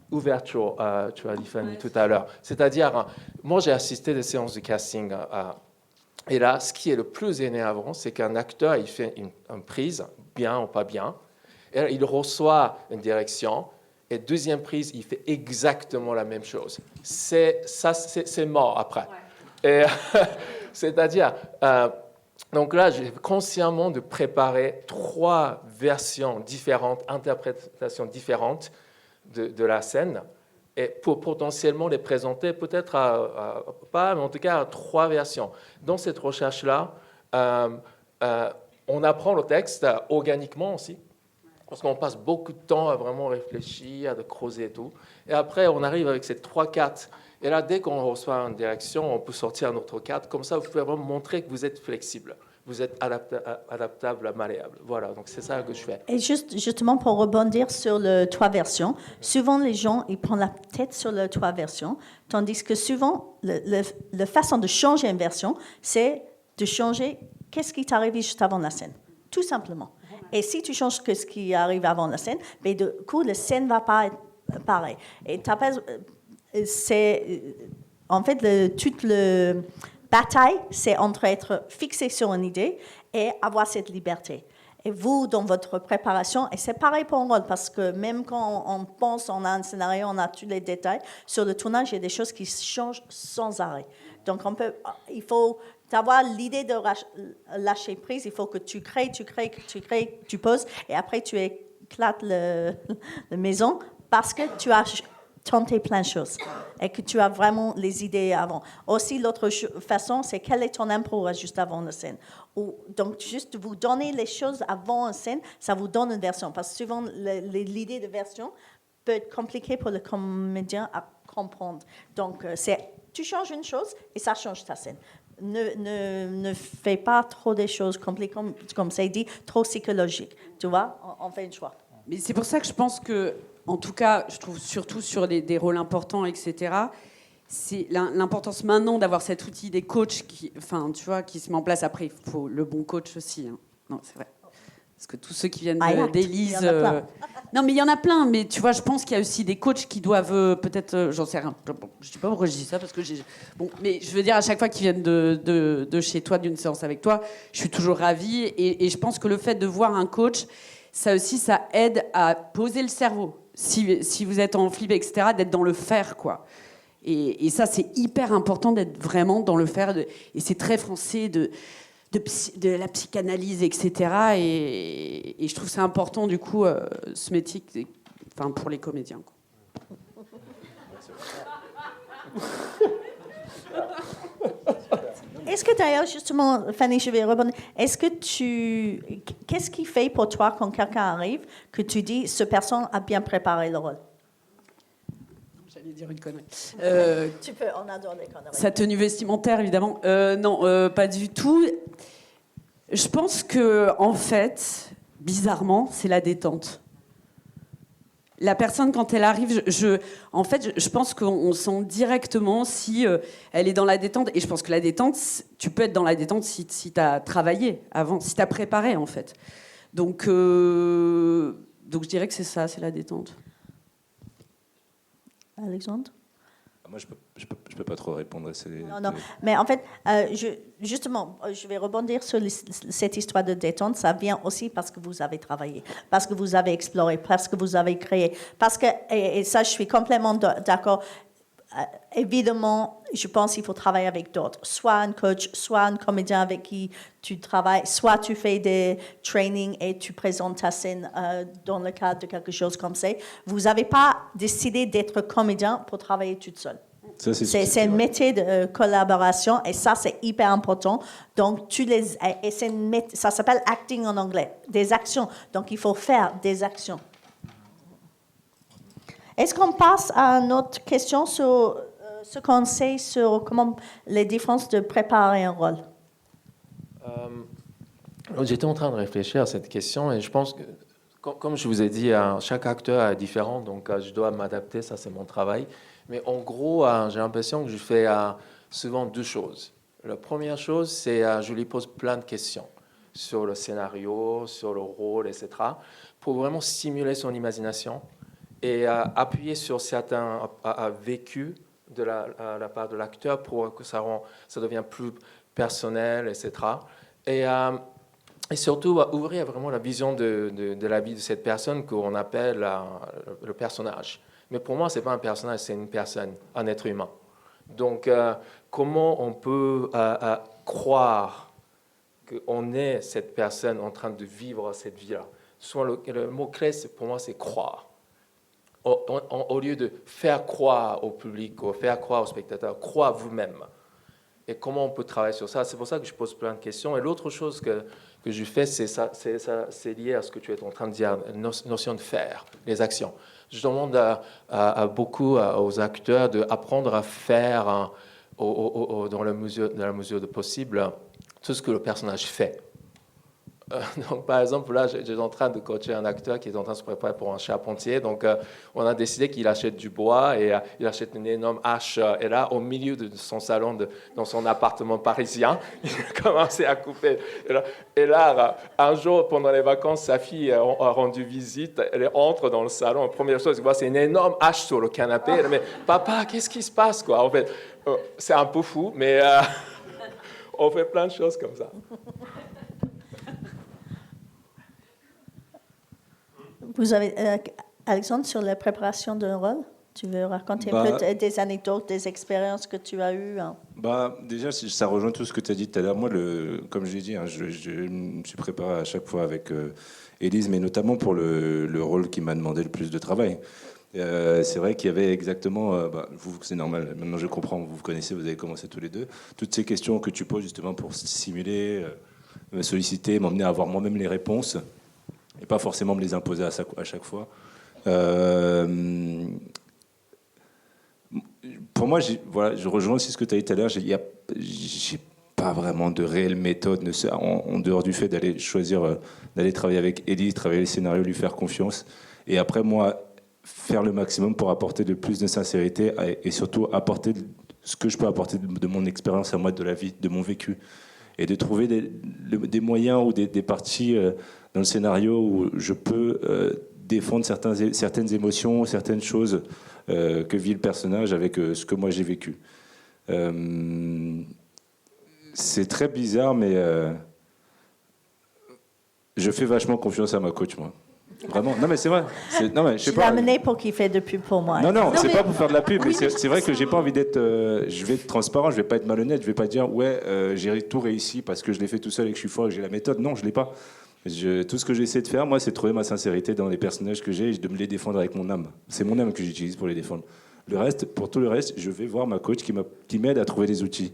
Ouverture, tu as dit, Fanny, tout à l'heure. C'est-à-dire, moi, j'ai assisté à des séances de casting. Et là, ce qui est le plus énervant, c'est qu'un acteur, il fait une prise, bien ou pas bien, et là, il reçoit une direction, et deuxième prise, il fait exactement la même chose. C'est mort après. Ouais. Et c'est-à-dire, donc là, j'ai consciemment de préparer 3 versions différentes, interprétations différentes de la scène, et pour potentiellement les présenter, peut-être pas, mais en tout cas 3 versions. Dans cette recherche-là, on apprend le texte organiquement aussi, parce qu'on passe beaucoup de temps à vraiment réfléchir, à creuser et tout. Et après, on arrive avec ces 3-4 Et là, dès qu'on reçoit une direction, on peut sortir notre cadre. Comme ça, vous pouvez vraiment montrer que vous êtes flexible. Vous êtes adaptable, malléable. Voilà, donc c'est ça que je fais. Et justement, pour rebondir sur le toit version, souvent les gens, ils prennent la tête sur le toit version, tandis que souvent, la façon de changer une version, c'est de changer qu'est-ce qui t'arrive juste avant la scène, tout simplement. Et si tu changes ce qui arrive avant la scène, mais du coup, la scène ne va pas être pareille. Et en fait, toute la bataille, c'est entre être fixé sur une idée et avoir cette liberté. Et vous, dans votre préparation, et c'est pareil pour un rôle, parce que même quand on pense, on a un scénario, on a tous les détails, sur le tournage, il y a des choses qui changent sans arrêt. Donc, il faut avoir l'idée de lâcher prise, il faut que tu crées, tu poses, et après tu éclates la maison, parce que tu as tenté plein de choses et que tu as vraiment les idées avant. Aussi, l'autre façon, c'est quel est ton impro juste avant la scène. Donc, juste vous donner les choses avant une scène, ça vous donne une version. Parce que souvent, l'idée de version peut être compliquée pour le comédien à comprendre. Donc, tu changes une chose et ça change ta scène. Ne fais pas trop des choses compliquées, comme ça dit, trop psychologiques. Tu vois, on fait un choix. Mais c'est pour ça que je pense que, en tout cas, je trouve surtout sur des rôles importants, etc., c'est l'importance maintenant d'avoir cet outil des coachs qui se met en place. Après, il faut le bon coach aussi. Hein. Non, c'est vrai. Parce que tous ceux qui viennent d'Élise... Non, mais il y en a plein. Mais tu vois, je pense qu'il y a aussi des coachs qui doivent peut-être... j'en sais rien. Je ne sais pas pourquoi je dis ça, parce que Bon, mais je veux dire, à chaque fois qu'ils viennent de chez toi, d'une séance avec toi, je suis toujours ravie. Et je pense que le fait de voir un coach, ça aussi, ça aide à poser le cerveau. Si vous êtes en flip, etc., d'être dans le faire, quoi. Et ça, c'est hyper important d'être vraiment dans le faire. Et c'est très français de la psychanalyse, etc. Et je trouve c'est important, du coup, ce métier pour les comédiens. Quoi. Est-ce que d'ailleurs, justement, Fanny, je vais rebondir, qu'est-ce qui fait pour toi quand quelqu'un arrive que tu dis, ce personne a bien préparé le rôle? J'allais dire une connerie. Tu peux, on adore les conneries. Sa tenue vestimentaire, évidemment. Non, pas du tout. Je pense que, en fait, bizarrement, c'est la détente. La personne, quand elle arrive, je pense qu'on sent directement si elle est dans la détente. Et je pense que la détente, tu peux être dans la détente si tu as travaillé avant, si tu as préparé, en fait. Donc, je dirais que c'est ça, c'est la détente. Alexandre? Moi, je peux pas trop répondre à ces... Non. Mais en fait, je vais rebondir sur cette histoire de détente. Ça vient aussi parce que vous avez travaillé, parce que vous avez exploré, parce que vous avez créé. Et ça, je suis complètement d'accord. Évidemment, je pense qu'il faut travailler avec d'autres. Soit un coach, soit un comédien avec qui tu travailles, soit tu fais des trainings et tu présentes ta scène dans le cadre de quelque chose comme ça. Vous n'avez pas décidé d'être comédien pour travailler toute seule. C'est un métier de collaboration et ça, c'est hyper important. Donc, ça s'appelle acting en anglais, des actions. Donc, il faut faire des actions. Est-ce qu'on passe à une autre question sur ce qu'on sait sur comment les différences de préparer un rôle? J'étais en train de réfléchir à cette question et je pense que, comme je vous ai dit, chaque acteur est différent, donc je dois m'adapter, ça c'est mon travail. Mais en gros, j'ai l'impression que je fais souvent deux choses. La première chose, c'est je lui pose plein de questions sur le scénario, sur le rôle, etc., pour vraiment stimuler son imagination et appuyer sur certains vécus de la part de l'acteur pour que ça devienne plus personnel, etc. Et surtout, ouvrir vraiment la vision de la vie de cette personne qu'on appelle le personnage. Mais pour moi, ce n'est pas un personnage, c'est une personne, un être humain. Donc, comment on peut croire qu'on est cette personne en train de vivre cette vie-là? Le mot-clé, pour moi, c'est croire. Au lieu de faire croire au public, ou faire croire aux spectateurs, croire vous-même. et comment on peut travailler sur ça. C'est pour ça que je pose plein de questions. Et l'autre chose que je fais, c'est lié à ce que tu es en train de dire, la notion de faire, les actions. Je demande beaucoup aux acteurs d'apprendre à faire, dans la mesure de possible, tout ce que le personnage fait. Donc, par exemple, là, j'étais en train de coacher un acteur qui est en train de se préparer pour un charpentier. Donc, on a décidé qu'il achète du bois et il achète une énorme hache. Et là, au milieu de son salon, dans son appartement parisien, il a commencé à couper. Et là, un jour, pendant les vacances, sa fille a rendu visite. Elle entre dans le salon. La première chose qu'elle voit, c'est une énorme hache sur le canapé. Elle dit, mais papa, qu'est-ce qui se passe, quoi? En fait, c'est un peu fou, mais on fait plein de choses comme ça. Vous avez, Alexandre, sur la préparation d'un rôle, tu veux raconter un peu des anecdotes, des expériences que tu as eues? Déjà, ça rejoint tout ce que tu as dit tout à l'heure. Moi, comme je l'ai dit, je me suis préparé à chaque fois avec Élise, mais notamment pour le rôle qui m'a demandé le plus de travail. C'est vrai qu'il y avait exactement, vous, c'est normal, maintenant je comprends, vous connaissez, vous avez commencé tous les deux, toutes ces questions que tu poses justement pour stimuler, me solliciter, m'emmener à avoir moi-même les réponses, et pas forcément me les imposer à chaque fois. Pour moi, je rejoins aussi ce que tu as dit tout à l'heure, j'ai pas vraiment de réelle méthode, en dehors du fait d'aller choisir, d'aller travailler avec Élise, travailler les scénarios, lui faire confiance, et après moi, faire le maximum pour apporter le plus de sincérité et surtout apporter ce que je peux apporter de mon expérience à moi, de la vie, de mon vécu. Et de trouver des moyens ou des parties dans le scénario où je peux défendre certaines émotions, certaines choses que vit le personnage avec ce que moi j'ai vécu. C'est très bizarre, mais je fais vachement confiance à ma coach, moi. Vraiment. Non, mais c'est vrai. Non, mais je l'ai amené pour qu'il fait de pub pour moi. Non, c'est pas pour faire de la pub, mais c'est vrai que j'ai pas envie d'être. Je vais être transparent, je vais pas être malhonnête, je vais pas dire j'ai tout réussi parce que je l'ai fait tout seul et que je suis fort et que j'ai la méthode. Non, je l'ai pas. Tout ce que j'essaie de faire, moi, c'est de trouver ma sincérité dans les personnages que j'ai et de me les défendre avec mon âme. C'est mon âme que j'utilise pour les défendre. Pour tout le reste, je vais voir ma coach qui m'aide à trouver des outils,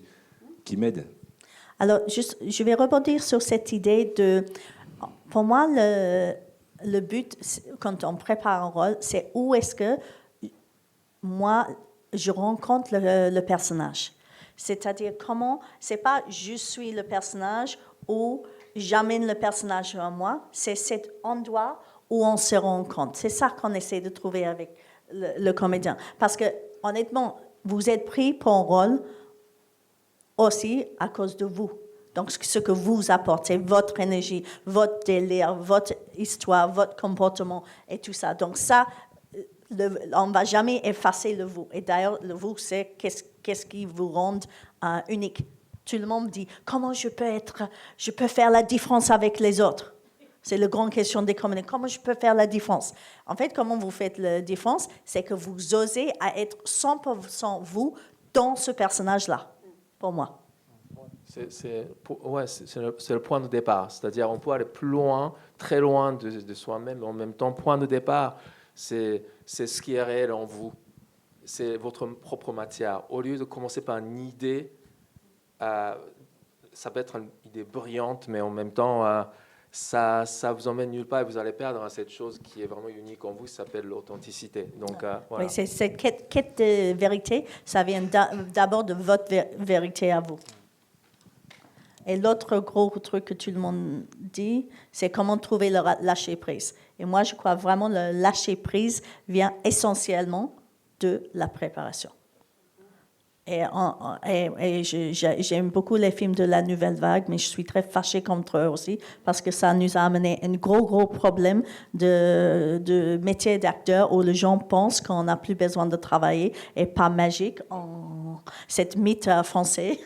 qui m'aide. Alors, je vais rebondir sur cette idée de. Pour moi, le but, quand on prépare un rôle, c'est où est-ce que moi, je rencontre le personnage. C'est-à-dire comment, c'est pas je suis le personnage ou j'amène le personnage à moi, c'est cet endroit où on se rencontre. C'est ça qu'on essaie de trouver avec le comédien. Parce que, honnêtement, vous êtes pris pour un rôle aussi à cause de vous. Donc, ce que vous apportez, votre énergie, votre délire, votre histoire, votre comportement et tout ça. Donc, ça, on ne va jamais effacer le vous. Et d'ailleurs, le vous, c'est qu'est-ce qui vous rend unique. Tout le monde dit, comment je peux faire la différence avec les autres? C'est la grande question des comédiens. Comment je peux faire la différence? En fait, comment vous faites la différence? C'est que vous osez à être 100% vous dans ce personnage-là, pour moi. C'est le point de départ. C'est-à-dire on peut aller plus loin, très loin de soi-même, mais en même temps, point de départ, c'est ce qui est réel en vous. C'est votre propre matière. Au lieu de commencer par une idée, ça peut être une idée brillante, mais en même temps, ça vous emmène nulle part et vous allez perdre cette chose qui est vraiment unique en vous, ça s'appelle l'authenticité. Donc, voilà. Oui, cette quête de vérité, ça vient d'abord de votre vérité à vous. Et l'autre gros truc que tout le monde dit, c'est comment trouver le lâcher-prise. Et moi, je crois vraiment que le lâcher-prise vient essentiellement de la préparation. Et j'aime beaucoup les films de la Nouvelle Vague, mais je suis très fâchée contre eux aussi, parce que ça nous a amené un gros problème de métier d'acteur où les gens pensent qu'on n'a plus besoin de travailler et pas magique, cette mythe français.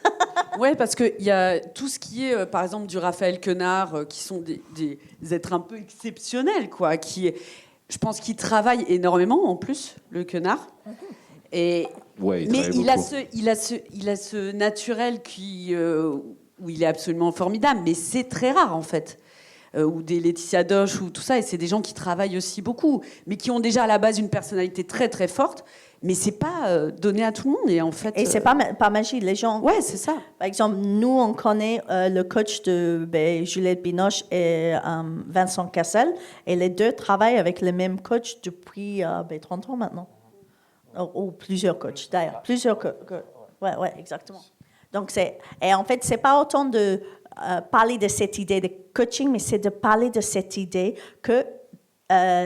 Oui, parce qu'il y a tout ce qui est, par exemple, du Raphaël Quenard, qui sont des êtres un peu exceptionnels, quoi. Je pense qu'il travaille énormément, en plus, le Quenard. Et, ouais, mais il a ce naturel où il est absolument formidable, mais c'est très rare, en fait. Ou des Laetitia Doche, ou tout ça, et c'est des gens qui travaillent aussi beaucoup, mais qui ont déjà à la base une personnalité très, très forte. mais c'est pas donné à tout le monde. Et en fait, Et c'est pas magie. Les gens, ouais, c'est ça. par exemple, nous, on connaît le coach de Juliette Binoche et Vincent Cassel, et les deux travaillent avec le même coach depuis 30 ans maintenant. Ou plusieurs coachs, d'ailleurs. Plusieurs ouais, exactement. Donc, et en fait, c'est pas autant de parler de cette idée de coaching, mais c'est de parler de cette idée que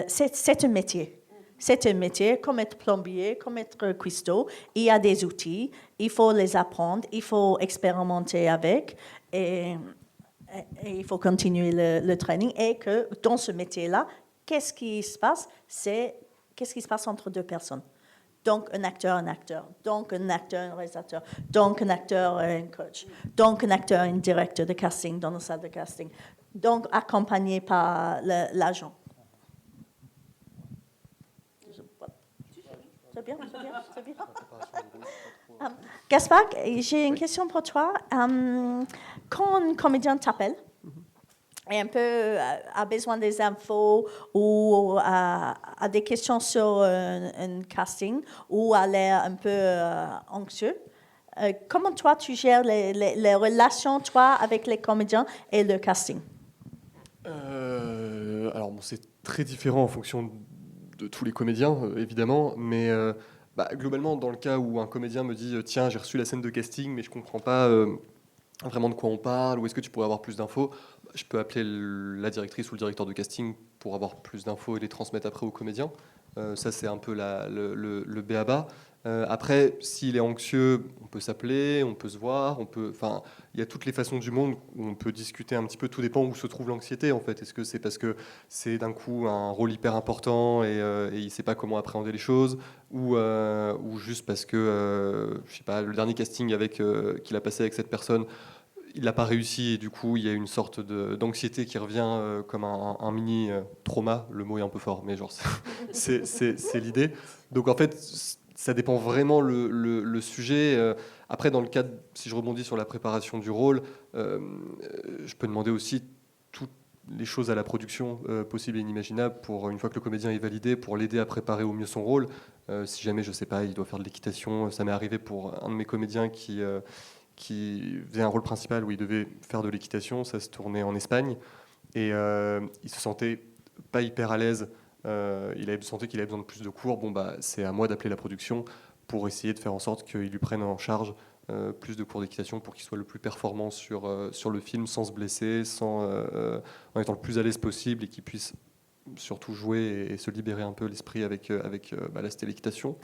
c'est un métier. C'est un métier, comme être plombier, comme être cuistot. Il y a des outils, il faut les apprendre, il faut expérimenter avec, et il faut continuer le training. Et que dans ce métier-là, qu'est-ce qui se passe? Qu'est-ce qui se passe entre deux personnes? Donc, un acteur, donc un acteur, un réalisateur, donc un acteur, un coach, donc un acteur, un directeur de casting dans la salle de casting, donc accompagné par l'agent. C'est bien. Gaspard, j'ai une question pour toi. Quand un comédien t'appelle et un peu a besoin des infos ou a des questions sur un casting ou a l'air un peu anxieux, comment toi tu gères les relations toi avec les comédiens et le casting? Alors bon, c'est très différent en fonction de tous les comédiens, évidemment, mais globalement, dans le cas où un comédien me dit tiens, j'ai reçu la scène de casting, mais je comprends pas vraiment de quoi on parle, ou est-ce que tu pourrais avoir plus d'infos, je peux appeler la directrice ou le directeur de casting pour avoir plus d'infos et les transmettre après au comédien. Ça, c'est un peu le b.a.-ba. Après, s'il est anxieux, on peut s'appeler, on peut se voir, il y a toutes les façons du monde où on peut discuter un petit peu. Tout dépend où se trouve l'anxiété, en fait. Est-ce que c'est parce que c'est d'un coup un rôle hyper important et il ne sait pas comment appréhender les choses, ou juste parce que, je sais pas, le dernier casting qu'il a passé avec cette personne, il n'a pas réussi et du coup il y a une sorte d'anxiété qui revient comme un mini trauma. Le mot est un peu fort, mais genre c'est l'idée. Donc en fait, ça dépend vraiment le sujet. Après, dans le cadre, si je rebondis sur la préparation du rôle, je peux demander aussi toutes les choses à la production possibles et inimaginables pour, une fois que le comédien est validé, pour l'aider à préparer au mieux son rôle. Si jamais, je sais pas, il doit faire de l'équitation, ça m'est arrivé pour un de mes comédiens qui faisait un rôle principal où il devait faire de l'équitation, ça se tournait en Espagne, et il se sentait pas hyper à l'aise. Il avait senti qu'il avait besoin de plus de cours. Bon, c'est à moi d'appeler la production pour essayer de faire en sorte qu'ils lui prennent en charge plus de cours d'équitation pour qu'il soit le plus performant sur le film, sans se blesser, en étant le plus à l'aise possible, et qu'il puisse surtout jouer et se libérer un peu l'esprit avec là, c'était l'équitation.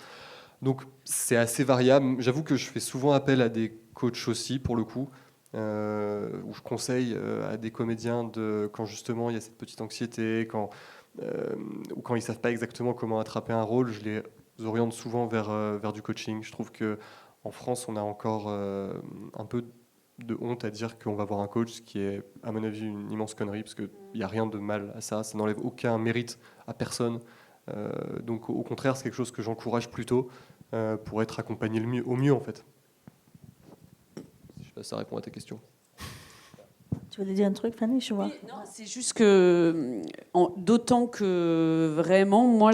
Donc c'est assez variable. J'avoue que je fais souvent appel à des coachs aussi, pour le coup, où je conseille à des comédiens quand justement il y a cette petite anxiété, ou quand ils ne savent pas exactement comment attraper un rôle, je les oriente souvent vers du coaching. Je trouve qu'en France, on a encore un peu de honte à dire qu'on va voir un coach, ce qui est, à mon avis, une immense connerie, parce qu'il n'y a rien de mal à ça, ça n'enlève aucun mérite à personne. Donc au contraire, c'est quelque chose que j'encourage plutôt pour être accompagné au mieux, en fait. Je sais pas si ça répond à ta question. Tu voulais dire un truc, Fanny? Je vois. Oui, non, c'est juste que, d'autant que vraiment, moi,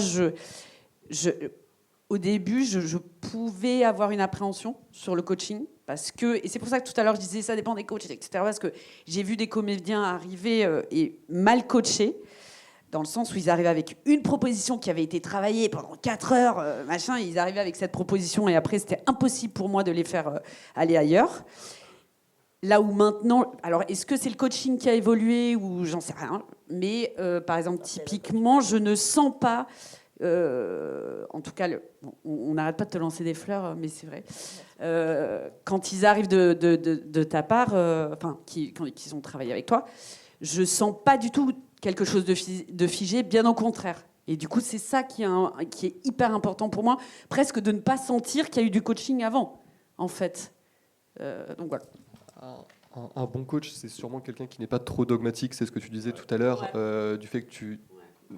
au début, je pouvais avoir une appréhension sur le coaching, et c'est pour ça que tout à l'heure je disais ça dépend des coachs, etc. Parce que j'ai vu des comédiens arriver et mal coachés, dans le sens où ils arrivaient avec une proposition qui avait été travaillée pendant 4 heures, ils arrivaient avec cette proposition et après c'était impossible pour moi de les faire aller ailleurs. Là où maintenant, alors est-ce que c'est le coaching qui a évolué ou j'en sais rien, mais par exemple typiquement je ne sens pas, en tout cas on n'arrête pas de te lancer des fleurs, mais c'est vrai, quand ils arrivent de ta part, qu'ils ont travaillé avec toi, je sens pas du tout quelque chose de figé, bien au contraire. Et du coup, c'est ça qui est hyper important pour moi, presque de ne pas sentir qu'il y a eu du coaching avant, en fait. Donc voilà. Un bon coach, c'est sûrement quelqu'un qui n'est pas trop dogmatique, c'est ce que tu disais tout à l'heure, du fait que tu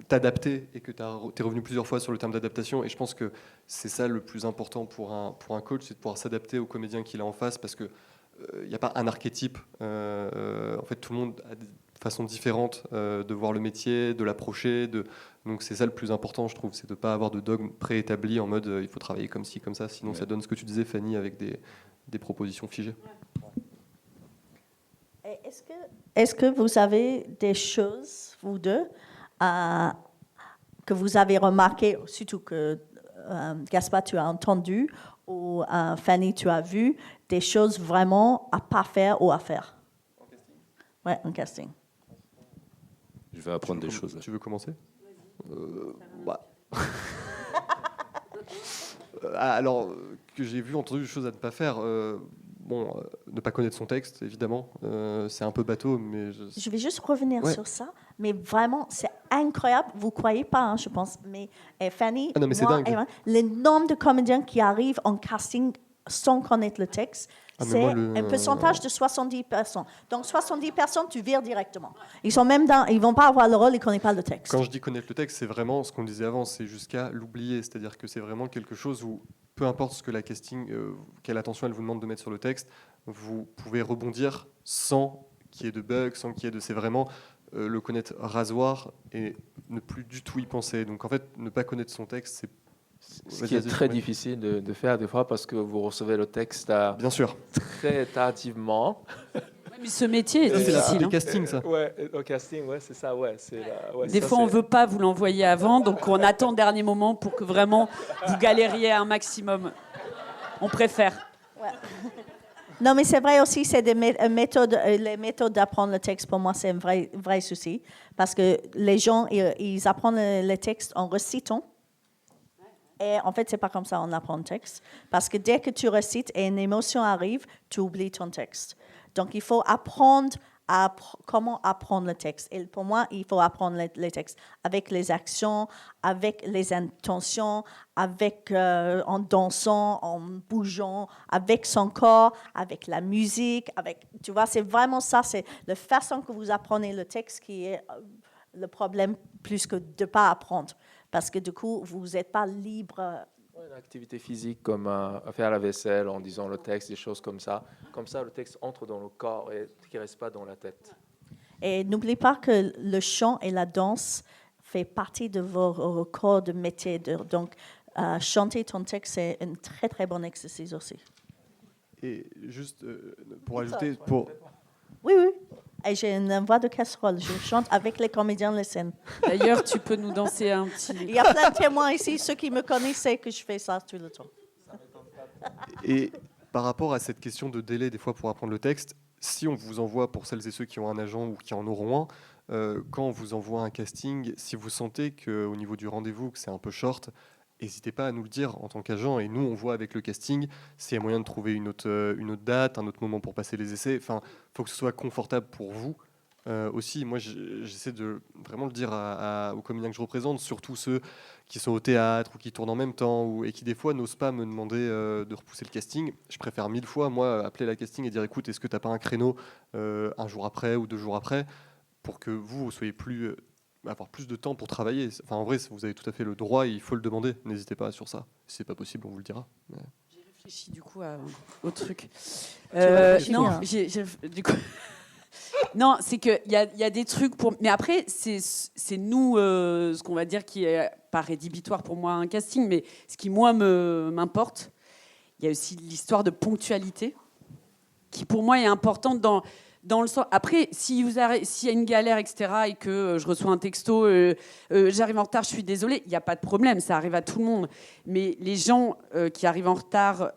t'adaptais et que tu es revenu plusieurs fois sur le terme d'adaptation. Et je pense que c'est ça le plus important pour un coach, c'est de pouvoir s'adapter au comédien qu'il a en face, parce que il n'y a pas un archétype. En fait, tout le monde façon différente de voir le métier, de l'approcher. Donc c'est ça le plus important, je trouve, c'est de ne pas avoir de dogme préétabli en mode il faut travailler comme ci, comme ça, sinon ça donne ce que tu disais, Fanny, avec des propositions figées. Et est-ce que vous avez des choses, vous deux, que vous avez remarqué, surtout que Gaspard, tu as entendu, ou Fanny, tu as vu, des choses vraiment à pas faire ou à faire? En casting? Ouais, en casting. Je vais apprendre des choses. Tu veux commencer? Alors, que j'ai vu, entendu des choses à ne pas faire. Ne pas connaître son texte, évidemment. C'est un peu bateau, mais... Je vais juste revenir sur ça. Mais vraiment, c'est incroyable. Vous ne croyez pas, hein, je pense. Mais Fanny, non, mais c'est dingue. Le nombre de comédiens qui arrivent en casting sans connaître le texte, c'est un pourcentage de 70%. Donc 70 personnes, tu vires directement. Ils ne vont pas avoir le rôle, ils ne connaissent pas le texte. Quand je dis connaître le texte, c'est vraiment ce qu'on disait avant, c'est jusqu'à l'oublier. C'est-à-dire que c'est vraiment quelque chose où, peu importe ce que la casting, quelle attention elle vous demande de mettre sur le texte, vous pouvez rebondir sans qu'il y ait de bugs, sans qu'il y ait de... C'est vraiment le connaître rasoir et ne plus du tout y penser. Donc en fait, ne pas connaître son texte, c'est... Ce qui est très difficile de faire des fois parce que vous recevez le texte bien sûr, très tardivement. Mais ce métier est difficile. C'est le casting, ça. Ouais, au casting, ouais, c'est ça. Ouais, des fois, on ne veut pas vous l'envoyer avant, donc on attend le dernier moment pour que vraiment vous galériez un maximum. On préfère. Ouais. Non, mais c'est vrai aussi, c'est les méthodes d'apprendre le texte, pour moi, c'est un vrai souci. Parce que les gens, ils apprennent le texte en récitant. Et en fait, c'est pas comme ça on apprend le texte. Parce que dès que tu récites et une émotion arrive, tu oublies ton texte. Donc, il faut apprendre comment apprendre le texte. Et pour moi, il faut apprendre les textes avec les actions, avec les intentions, en dansant, en bougeant, avec son corps, avec la musique. Tu vois, c'est vraiment ça. C'est la façon que vous apprenez le texte qui est le problème plus que de ne pas apprendre. Parce que du coup, vous n'êtes pas libre. Une activité physique comme faire la vaisselle en disant le texte, des choses comme ça. Comme ça, le texte entre dans le corps et ne reste pas dans la tête. Et n'oubliez pas que le chant et la danse fait partie de vos corps de métier. Donc, chanter ton texte, c'est un très, très bon exercice aussi. Et juste pour ajouter... Oui. Et j'ai une voix de casserole. Je chante avec les comédiens de la scène. D'ailleurs, tu peux nous danser un petit... Il y a plein de témoins ici. Ceux qui me connaissent savent que je fais ça tout le temps. Et par rapport à cette question de délai, des fois, pour apprendre le texte, si on vous envoie, pour celles et ceux qui ont un agent ou qui en auront un, quand on vous envoie un casting, si vous sentez qu'au niveau du rendez-vous, que c'est un peu short, n'hésitez pas à nous le dire en tant qu'agent. Et nous, on voit avec le casting s'il y a moyen de trouver une autre date, un autre moment pour passer les essais. Enfin, il faut que ce soit confortable pour vous aussi. Moi, j'essaie de vraiment le dire aux comédiens que je représente, surtout ceux qui sont au théâtre ou qui tournent en même temps et qui, des fois, n'osent pas me demander de repousser le casting. Je préfère 1000 fois, moi, appeler la casting et dire « Écoute, est-ce que tu n'as pas un créneau un jour après ou 2 jours après pour que vous soyez avoir plus de temps pour travailler. » Enfin, en vrai, vous avez tout à fait le droit et il faut le demander. N'hésitez pas sur ça. Si c'est pas possible, on vous le dira. Mais... J'ai réfléchi du coup au truc. Non, du coup... non, c'est qu'il y a des trucs pour... Mais après, c'est nous, ce qu'on va dire qui est pas rédhibitoire pour moi un casting, mais ce qui, moi, m'importe, il y a aussi l'histoire de ponctualité qui, pour moi, est importante dans le sens... Après, s'il y a une galère, etc., et que je reçois un texto, j'arrive en retard, je suis désolée, il n'y a pas de problème, ça arrive à tout le monde. Mais les gens qui arrivent en retard,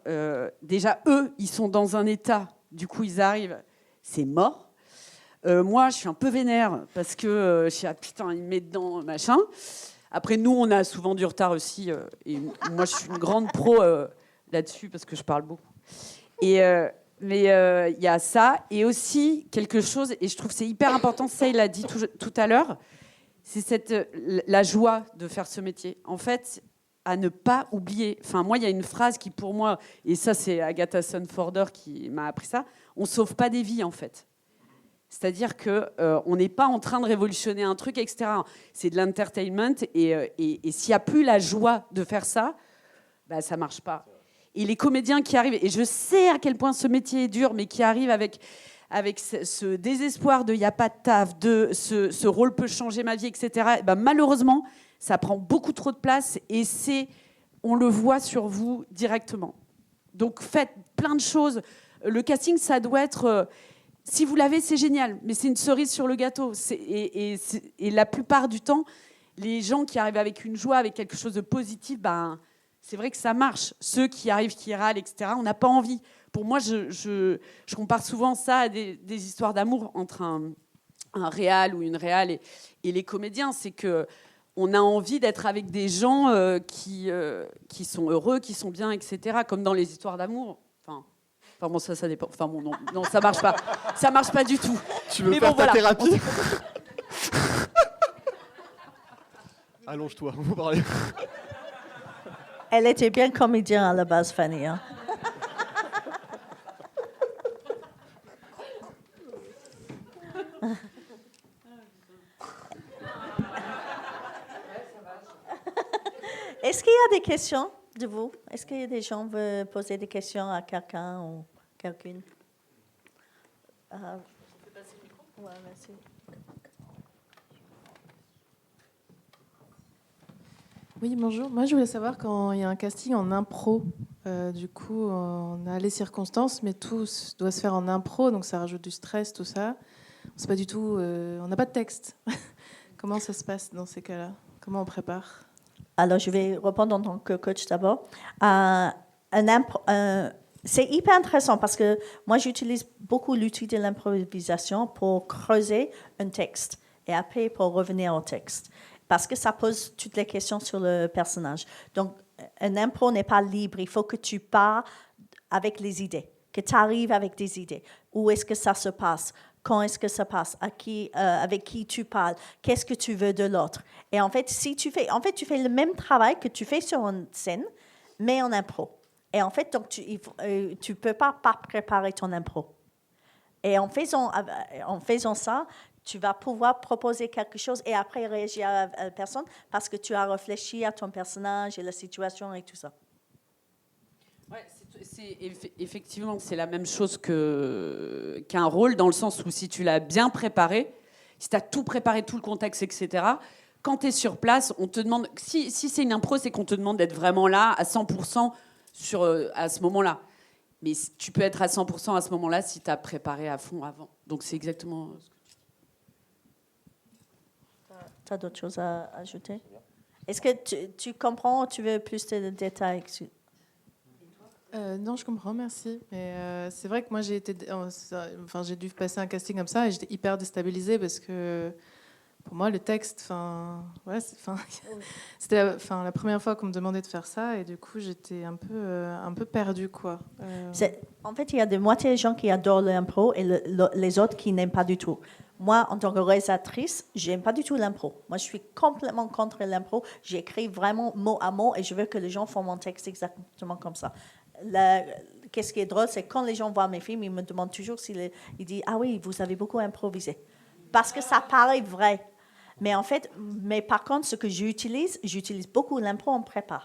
déjà, eux, ils sont dans un état, du coup, ils arrivent, c'est mort. Moi, je suis un peu vénère, parce que je suis ah, putain, il me met dedans, machin. Après, nous, on a souvent du retard aussi, et moi, je suis une grande pro là-dessus, parce que je parle beaucoup. Mais il y a ça, et aussi quelque chose, et je trouve que c'est hyper important, ça il l'a dit tout à l'heure, c'est la joie de faire ce métier. En fait, à ne pas oublier. Enfin, moi, il y a une phrase qui, pour moi, et ça c'est Agatha Sanforder qui m'a appris ça, on sauve pas des vies, en fait. C'est-à-dire qu'on n'est pas en train de révolutionner un truc, etc. C'est de l'entertainment, et s'il n'y a plus la joie de faire ça, bah, ça ne marche pas. Et les comédiens qui arrivent, et je sais à quel point ce métier est dur, mais qui arrivent avec avec ce désespoir de il n'y a pas de taf, de ce rôle peut changer ma vie, etc., et ben, malheureusement, ça prend beaucoup trop de place et on le voit sur vous directement. Donc faites plein de choses. Le casting, ça doit être... si vous l'avez, c'est génial, mais c'est une cerise sur le gâteau. Et la plupart du temps, les gens qui arrivent avec une joie, avec quelque chose de positif, ben, c'est vrai que ça marche. Ceux qui arrivent, qui râlent, etc., on n'a pas envie. Pour moi, je compare souvent ça à des histoires d'amour entre un réal ou une réal et les comédiens. C'est qu'on a envie d'être avec des gens qui sont heureux, qui sont bien, etc., comme dans les histoires d'amour. Enfin bon, ça dépend. Enfin bon, non, ça marche pas. Ça marche pas du tout. Tu veux Mais faire bon, ta voilà. thérapie? Allonge-toi, on va parler. Elle était bien comédienne à la base, Fanny. Hein? Est-ce qu'il y a des questions de vous? Est-ce qu'il y a des gens qui veulent poser des questions à quelqu'un ou quelqu'une? Ouais, merci. Oui, bonjour. Moi, je voulais savoir quand il y a un casting en impro. Du coup, on a les circonstances, mais tout doit se faire en impro, donc ça rajoute du stress, tout ça. C'est pas du tout. On n'a pas de texte. Comment ça se passe dans ces cas-là? Comment on prépare? Alors, je vais répondre en tant que coach d'abord. C'est hyper intéressant parce que moi, j'utilise beaucoup l'outil de l'improvisation pour creuser un texte et après pour revenir au texte. Parce que ça pose toutes les questions sur le personnage. Donc, un impro n'est pas libre. Il faut que tu pars avec les idées, que tu arrives avec des idées. Où est-ce que ça se passe? Quand est-ce que ça passe? Avec qui tu parles? Qu'est-ce que tu veux de l'autre? Et en fait, tu fais le même travail que tu fais sur une scène, mais en impro. Et en fait, donc, tu peux pas préparer ton impro. Et en faisant ça, tu vas pouvoir proposer quelque chose et après réagir à la personne parce que tu as réfléchi à ton personnage et la situation et tout ça. Ouais, effectivement, c'est la même chose qu'un rôle, dans le sens où si tu l'as bien préparé, si tu as tout préparé, tout le contexte, etc., quand tu es sur place, on te demande... Si c'est une impro, c'est qu'on te demande d'être vraiment là, à 100% à ce moment-là. Mais tu peux être à 100% à ce moment-là si tu as préparé à fond avant. Donc c'est exactement... Tu as d'autres choses à ajouter? Est-ce que tu comprends ou tu veux plus de détails? Non, je comprends, merci. Mais c'est vrai que moi, j'ai dû passer un casting comme ça et j'étais hyper déstabilisée parce que pour moi, le texte, c'était la première fois qu'on me demandait de faire ça et du coup, j'étais un peu perdue, quoi. En fait, il y a de moitié des gens qui adorent l'impro et les autres qui n'aiment pas du tout. Moi, en tant que réalisatrice, je n'aime pas du tout l'impro. Moi, je suis complètement contre l'impro. J'écris vraiment mot à mot et je veux que les gens font mon texte exactement comme ça. Qu'est-ce qui est drôle, c'est quand les gens voient mes films, ils me demandent toujours ils disent « Ah oui, vous avez beaucoup improvisé. » Parce que ça paraît vrai. Mais par contre, ce que j'utilise beaucoup l'impro en prépa.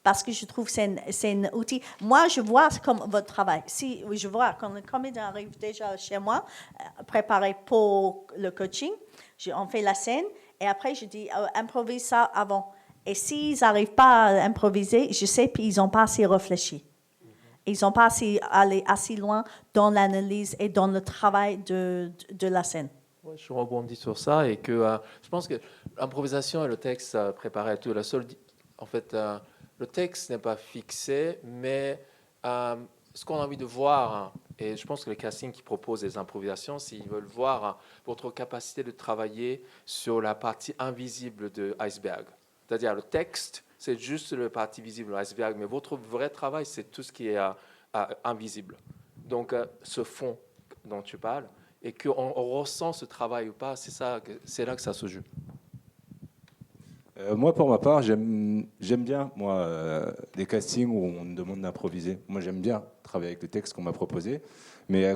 Parce que je trouve que c'est un outil. Moi, je vois comme votre travail. Je vois quand le comédien arrive déjà chez moi, préparé pour le coaching, on fait la scène et après je dis improvise ça avant. Et s'ils n'arrivent pas à improviser, je sais qu'ils n'ont pas assez réfléchi. Ils n'ont pas allé assez loin dans l'analyse et dans le travail de la scène. Ouais, je rebondis sur ça et que je pense que l'improvisation et le texte préparé, tout la seule, en fait, le texte n'est pas fixé, mais ce qu'on a envie de voir, et je pense que les castings qui proposent des improvisations, s'ils veulent voir votre capacité de travailler sur la partie invisible de l'iceberg. C'est-à-dire le texte, c'est juste la partie visible de l'iceberg, mais votre vrai travail, c'est tout ce qui est invisible. Donc, ce fond dont tu parles, et qu'on ressent ce travail ou pas, c'est là que ça se joue. Moi, pour ma part, j'aime bien des castings où on me demande d'improviser. Moi, j'aime bien travailler avec le texte qu'on m'a proposé. Mais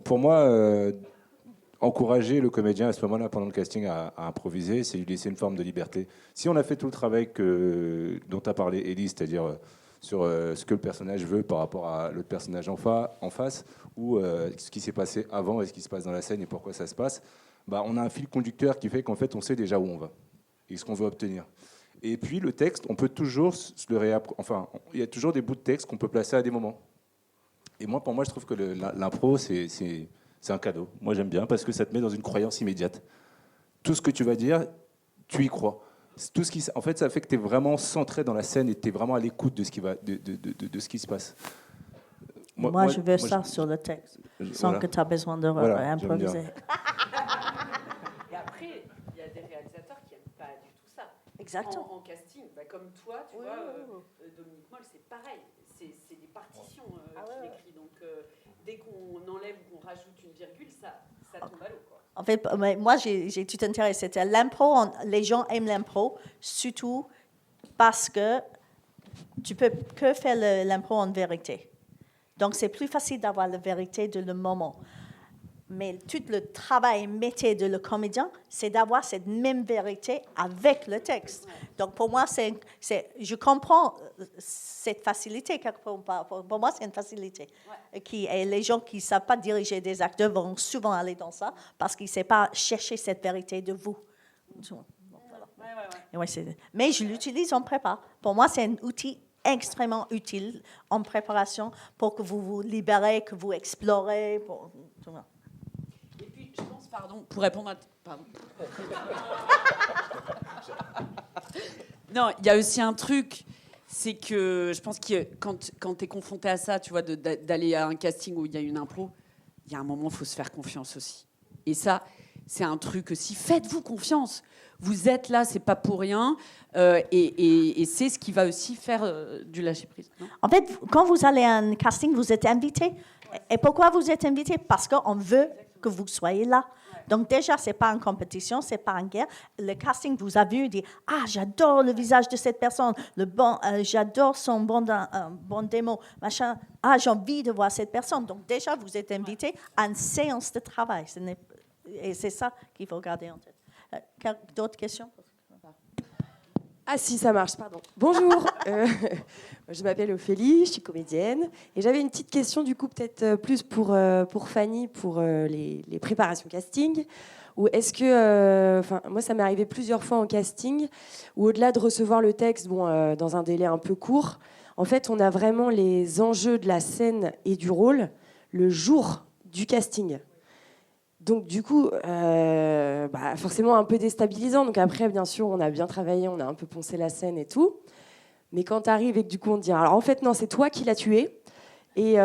pour moi, encourager le comédien à ce moment-là, pendant le casting, à improviser, c'est lui laisser une forme de liberté. Si on a fait tout le travail dont a parlé Élise, c'est-à-dire sur ce que le personnage veut par rapport à l'autre personnage en face, ou ce qui s'est passé avant et ce qui se passe dans la scène et pourquoi ça se passe, on a un fil conducteur qui fait qu'en fait, on sait déjà où on va et ce qu'on veut obtenir. Et puis, le texte, on peut toujours il y a toujours des bouts de texte qu'on peut placer à des moments. Et pour moi, je trouve que l'impro, c'est un cadeau. Moi, j'aime bien parce que ça te met dans une croyance immédiate. Tout ce que tu vas dire, tu y crois. En fait, ça fait que tu es vraiment centré dans la scène et tu es vraiment à l'écoute de ce qui se passe. Moi, je veux ça sur le texte, sans que tu aies besoin de improviser. Et après, il y a des réalisateurs qui n'aiment pas du tout ça. Exactement. En casting, comme toi, tu vois, Dominique Moll, c'est pareil. C'est des partitions qu'il écrit. Donc, dès qu'on enlève ou qu'on rajoute une virgule, ça tombe à l'eau, quoi. En fait, moi, j'ai tout intérêt. C'était l'impro. Les gens aiment l'impro, surtout parce que tu peux que faire l'impro en vérité. Donc, c'est plus facile d'avoir la vérité de le moment. Mais tout le travail métier de le comédien, c'est d'avoir cette même vérité avec le texte. Donc, pour moi, je comprends cette facilité. Pour moi, c'est une facilité. Et les gens qui ne savent pas diriger des acteurs vont souvent aller dans ça parce qu'ils ne savent pas chercher cette vérité de vous. Donc, voilà. Mais je l'utilise en prépa. Pour moi, c'est un outil extrêmement utile en préparation pour que vous vous libérez, que vous explorez. Et puis, je pense, pour répondre à... Non, il y a aussi un truc, c'est que je pense que quand tu es confronté à ça, tu vois, d'aller à un casting où il y a une impro, il y a un moment, il faut se faire confiance aussi. Et ça, c'est un truc aussi. Faites-vous confiance. Vous êtes là, c'est pas pour rien. Et c'est ce qui va aussi faire du lâcher-prise. Non ? En fait, quand vous allez à un casting, vous êtes invité. Et pourquoi vous êtes invité ? Parce qu'on veut que vous soyez là. Donc déjà, ce n'est pas une compétition, ce n'est pas une guerre. Le casting vous a vu, dit « Ah, j'adore le visage de cette personne, j'adore son bon démo, machin. Ah, j'ai envie de voir cette personne. » Donc déjà, vous êtes invité à une séance de travail. Et c'est ça qu'il faut garder en tête. D'autres questions ? Ah si, ça marche, pardon. Bonjour, je m'appelle Ophélie, je suis comédienne. Et j'avais une petite question, du coup, peut-être plus pour Fanny, pour les préparations casting. Ou est-ce que... moi, ça m'est arrivé plusieurs fois en casting, où au-delà de recevoir le texte dans un délai un peu court, en fait, on a vraiment les enjeux de la scène et du rôle le jour du casting. Donc du coup, forcément un peu déstabilisant. Donc après, bien sûr, on a bien travaillé, on a un peu poncé la scène et tout. Mais quand tu arrives et que du coup on te dit, alors en fait non, c'est toi qui l'as tué. Et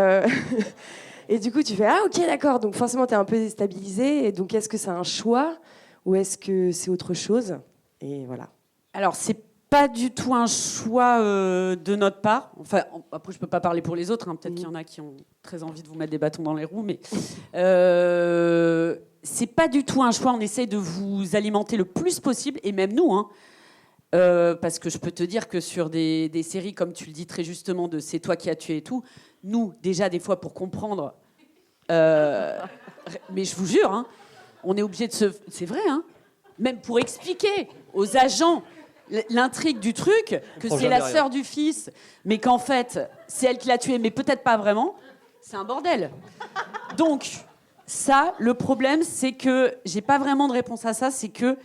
du coup tu fais, ah ok d'accord. Donc forcément tu es un peu déstabilisé. Et donc est-ce que c'est un choix ou est-ce que c'est autre chose ? Et voilà. Alors c'est pas du tout un choix de notre part. Enfin, après, je peux pas parler pour les autres. Peut-être qu'il y en a qui ont très envie de vous mettre des bâtons dans les roues, mais c'est pas du tout un choix. On essaye de vous alimenter le plus possible, et même nous, parce que je peux te dire que sur des séries, comme tu le dis très justement, de c'est toi qui as tué et tout, nous, déjà, des fois, pour comprendre, mais je vous jure, on est obligé de c'est vrai, même pour expliquer aux agents l'intrigue du truc, que c'est la sœur du fils, mais qu'en fait, c'est elle qui l'a tué, mais peut-être pas vraiment, c'est un bordel. Donc, ça, le problème, c'est que j'ai pas vraiment de réponse à ça, c'est que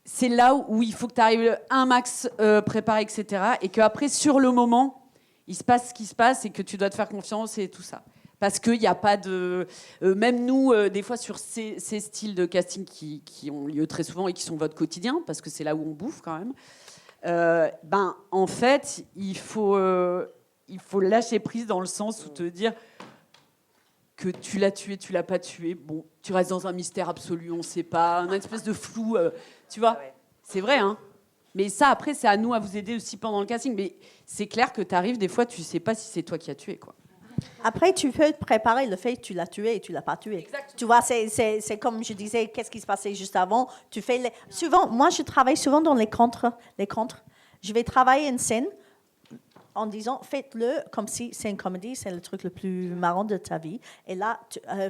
c'est là où il faut que tu arrives un max préparé, etc. Et qu'après, sur le moment, il se passe ce qui se passe et que tu dois te faire confiance et tout ça. Parce qu'il n'y a pas de... même nous, des fois, sur ces styles de casting qui ont lieu très souvent et qui sont votre quotidien, parce que c'est là où on bouffe quand même, en fait, il faut lâcher prise dans le sens où te dire que tu l'as tué, tu l'as pas tué. Bon, tu restes dans un mystère absolu, on ne sait pas, une espèce de flou, tu vois. C'est vrai, Mais ça, après, c'est à nous à vous aider aussi pendant le casting. Mais c'est clair que tu arrives, des fois, tu ne sais pas si c'est toi qui as tué, quoi. Après, tu peux préparer le fait que tu l'as tué et tu ne l'as pas tué. Exactement. Tu vois, c'est comme je disais, qu'est-ce qui se passait juste avant. Tu fais souvent, moi, je travaille souvent dans les contres. Je vais travailler une scène en disant, faites-le comme si c'est une comédie, c'est le truc le plus marrant de ta vie. Et là,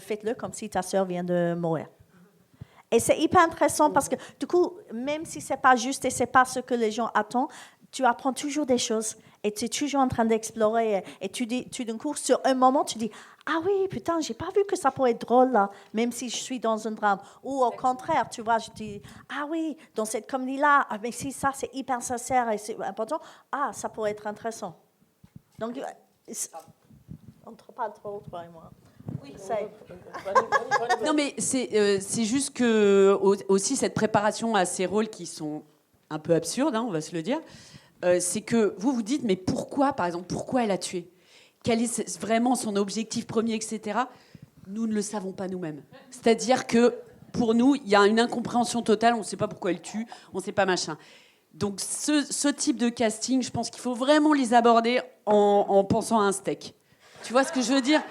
faites-le comme si ta sœur vient de mourir. Et c'est hyper intéressant parce que, du coup, même si ce n'est pas juste et ce n'est pas ce que les gens attendent, tu apprends toujours des choses. et tu es toujours en train d'explorer. Et tu d'un coup, sur un moment, tu dis, ah oui, putain, j'ai pas vu que ça pourrait être drôle là, même si je suis dans un drame. Ou au contraire, tu vois, je dis, ah oui, dans cette comédie-là, mais si ça, c'est hyper sincère et c'est important, ah, ça pourrait être intéressant. Donc, on ne parle trop, toi et moi. Oui, Non, mais c'est juste que aussi cette préparation à ces rôles qui sont un peu absurdes, hein, on va se le dire, c'est que vous dites, mais pourquoi, par exemple, pourquoi elle a tué? Quel est vraiment son objectif premier, etc. Nous ne le savons pas nous-mêmes. C'est-à-dire que pour nous, il y a une incompréhension totale, on ne sait pas pourquoi elle tue, on ne sait pas machin. Donc ce type de casting, je pense qu'il faut vraiment les aborder en pensant à un steak. Tu vois ce que je veux dire?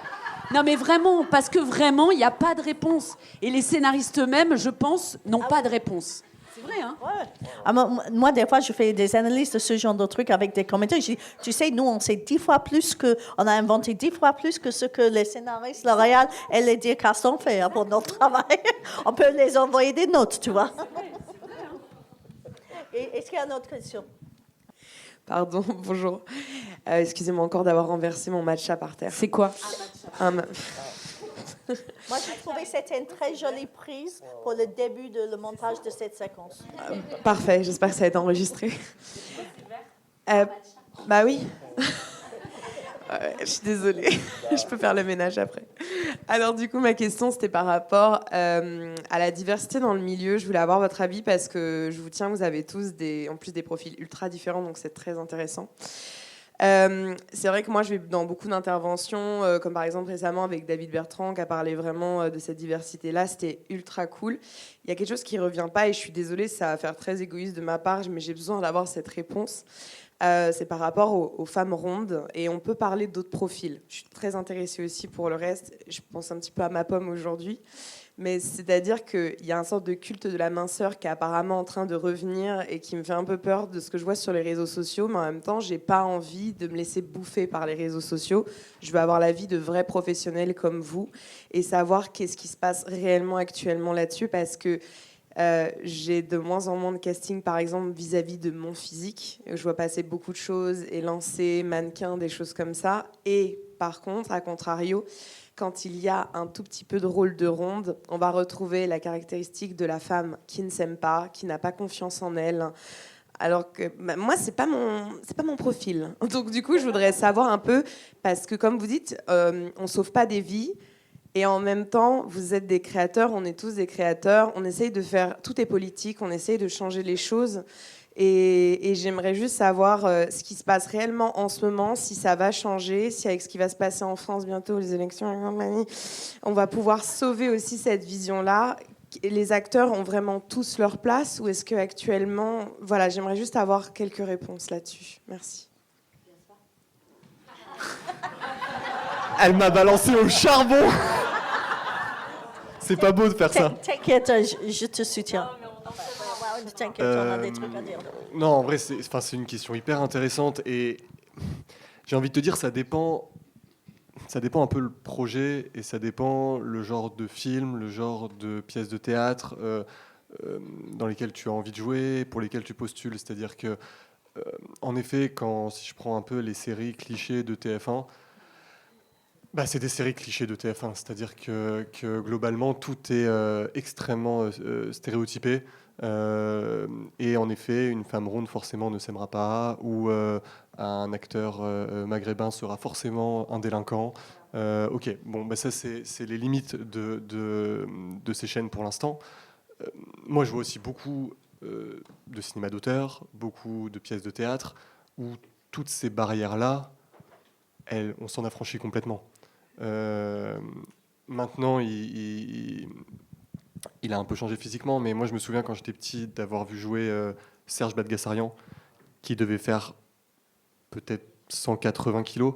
Non mais vraiment, parce que vraiment, il n'y a pas de réponse. Et les scénaristes eux-mêmes, je pense, n'ont pas de réponse. C'est vrai, hein? Ouais. Ah, moi, des fois, je fais des analyses de ce genre de trucs avec des commentaires. Je dis, tu sais, nous, on sait 10 fois plus on a inventé 10 fois plus que ce que les scénaristes, le réal et les directeurs ont fait pour notre travail. On peut les envoyer des notes, tu vois. Et est-ce qu'il y a une autre question? Pardon, bonjour. Excusez-moi encore d'avoir renversé mon matcha par terre. C'est quoi? Moi, j'ai trouvé que c'était une très jolie prise pour le début de le montage de cette séquence. Parfait, j'espère que ça va être enregistré. Bah oui. Je suis désolée, je peux faire le ménage après. Alors du coup, ma question, c'était par rapport à la diversité dans le milieu. Je voulais avoir votre avis parce que je vous tiens, vous avez tous en plus des profils ultra différents, donc c'est très intéressant. C'est vrai que moi, je vais dans beaucoup d'interventions, comme par exemple récemment avec David Bertrand, qui a parlé vraiment de cette diversité-là. C'était ultra cool. Il y a quelque chose qui ne revient pas, et je suis désolée, ça va faire très égoïste de ma part, mais j'ai besoin d'avoir cette réponse. C'est par rapport aux femmes rondes, et on peut parler d'autres profils. Je suis très intéressée aussi pour le reste. Je pense un petit peu à ma pomme aujourd'hui. Mais c'est-à-dire qu'il y a une sorte de culte de la minceur qui est apparemment en train de revenir et qui me fait un peu peur de ce que je vois sur les réseaux sociaux, mais en même temps, j'ai pas envie de me laisser bouffer par les réseaux sociaux. Je veux avoir l'avis de vrais professionnels comme vous et savoir qu'est-ce qui se passe réellement actuellement là-dessus, parce que j'ai de moins en moins de casting, par exemple, vis-à-vis de mon physique. Je vois passer beaucoup de choses, élancés, mannequins, des choses comme ça. Et par contre, à contrario, quand il y a un tout petit peu de rôle de ronde, on va retrouver la caractéristique de la femme qui ne s'aime pas, qui n'a pas confiance en elle. Alors que moi, c'est pas mon profil. Donc du coup, je voudrais savoir un peu, parce que comme vous dites, on sauve pas des vies. Et en même temps, vous êtes des créateurs, on est tous des créateurs. On essaye de faire, tout est politique, on essaye de changer les choses. Et j'aimerais juste savoir ce qui se passe réellement en ce moment, si ça va changer, si avec ce qui va se passer en France bientôt, les élections, on va pouvoir sauver aussi cette vision-là. Les acteurs ont vraiment tous leur place, ou est-ce qu'actuellement... Voilà, j'aimerais juste avoir quelques réponses là-dessus. Merci. Elle m'a balancé au charbon. C'est pas beau de faire ça. T'inquiète, je te soutiens. T'inquiète, on a des trucs à dire. Non, en vrai, c'est une question hyper intéressante, et j'ai envie de te dire, ça dépend un peu le projet, et ça dépend le genre de film, le genre de pièce de théâtre dans lesquelles tu as envie de jouer, pour lesquelles tu postules. C'est-à-dire que, en effet, si je prends un peu les séries clichés de TF1, c'est des séries clichés de TF1, c'est-à-dire que globalement, tout est extrêmement stéréotypé. Et en effet, une femme ronde forcément ne s'aimera pas, ou un acteur maghrébin sera forcément un délinquant. Ok, bon, ça c'est les limites de ces chaînes pour l'instant. Moi, je vois aussi beaucoup de cinéma d'auteur, beaucoup de pièces de théâtre, où toutes ces barrières-là, on s'en affranchit complètement. Maintenant, il a un peu changé physiquement, mais moi je me souviens quand j'étais petit d'avoir vu jouer Serge Badgassarian, qui devait faire peut-être 180 kilos,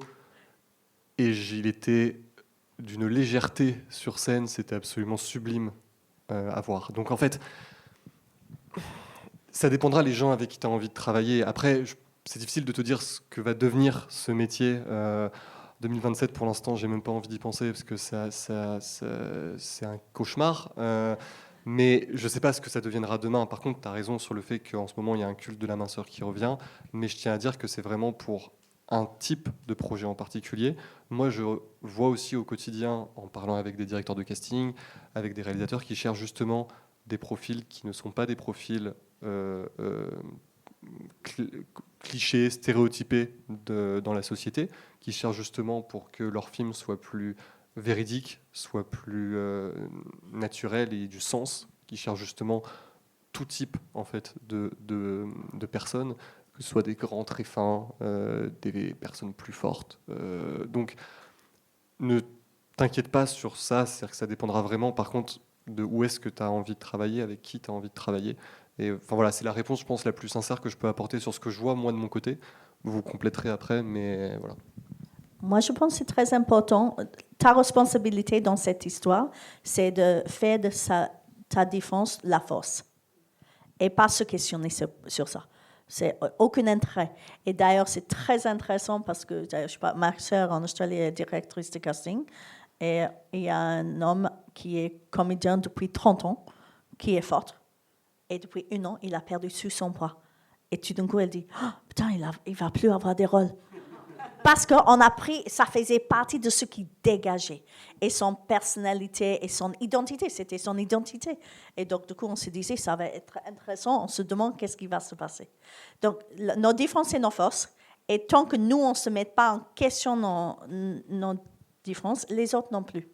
et il était d'une légèreté sur scène, c'était absolument sublime à voir. Donc en fait, ça dépendra les gens avec qui tu as envie de travailler. Après, c'est difficile de te dire ce que va devenir ce métier. 2027, pour l'instant, j'ai même pas envie d'y penser, parce que c'est un cauchemar. Mais je sais pas ce que ça deviendra demain. Par contre, tu as raison sur le fait qu'en ce moment, il y a un culte de la minceur qui revient. Mais je tiens à dire que c'est vraiment pour un type de projet en particulier. Moi, je vois aussi au quotidien, en parlant avec des directeurs de casting, avec des réalisateurs qui cherchent justement des profils qui ne sont pas des profils clichés, stéréotypés dans la société, qui cherchent justement pour que leur film soit plus véridique, soit plus naturel et du sens, qui cherchent justement tout type en fait de personnes, que ce soit des grands très fins, des personnes plus fortes. Donc, ne t'inquiète pas sur ça, c'est-à-dire que ça dépendra vraiment, par contre, de où est-ce que tu as envie de travailler, avec qui tu as envie de travailler. Et enfin voilà, c'est la réponse, je pense, la plus sincère que je peux apporter sur ce que je vois, moi, de mon côté. Vous compléterez après, mais voilà. Moi, je pense que c'est très important. Ta responsabilité dans cette histoire, c'est de faire de ta défense la force. Et pas se questionner sur ça. C'est aucun intérêt. Et d'ailleurs, c'est très intéressant parce que, je sais pas, ma sœur en Australie est directrice de casting. Et il y a un homme qui est comédien depuis 30 ans, qui est fort. Et depuis 1 an, il a perdu son poids. Et tout d'un coup, elle dit, oh, putain, il va plus avoir des rôles. Parce qu'on a pris, ça faisait partie de ce qui dégageait. Et son personnalité et son identité, c'était son identité. Et donc, du coup, on se disait, ça va être intéressant, on se demande qu'est-ce qui va se passer. Donc, nos différences, c'est nos forces. Et tant que nous, on ne se met pas en question nos différences, les autres non plus.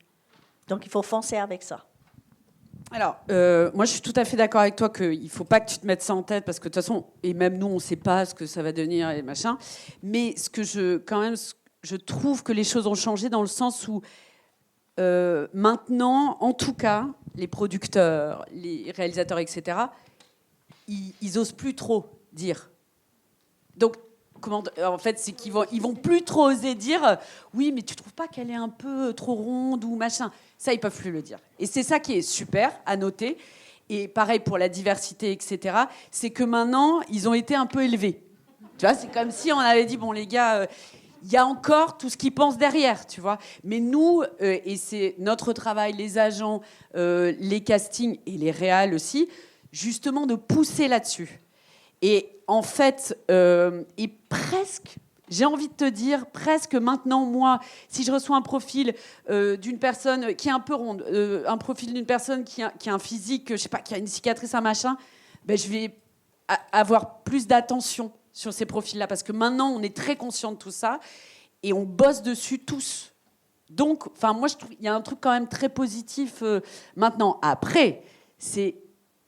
Donc, il faut foncer avec ça. Alors, moi, je suis tout à fait d'accord avec toi qu'il ne faut pas que tu te mettes ça en tête parce que de toute façon, et même nous, on ne sait pas ce que ça va devenir et machin. Mais je trouve que les choses ont changé dans le sens où maintenant, en tout cas, les producteurs, les réalisateurs, etc., ils osent plus trop dire. Donc, en fait, c'est qu'ils vont plus trop oser dire oui, mais tu trouves pas qu'elle est un peu trop ronde ou machin. Ça, ils peuvent plus le dire. Et c'est ça qui est super à noter. Et pareil pour la diversité, etc. C'est que maintenant, ils ont été un peu élevés. Tu vois, c'est comme si on avait dit bon, les gars, il y a encore tout ce qu'ils pensent derrière, tu vois. Mais nous, et c'est notre travail, les agents, les castings et les réals aussi, justement de pousser là-dessus. Et en fait, et presque, j'ai envie de te dire, presque maintenant, moi, si je reçois un profil d'une personne qui est un peu ronde, un profil d'une personne qui a un physique, je sais pas, qui a une cicatrice, un machin, ben, je vais avoir plus d'attention sur ces profils-là, parce que maintenant, on est très conscient de tout ça, et on bosse dessus tous. Donc, moi, je trouve qu'il y a un truc quand même très positif maintenant. Après, c'est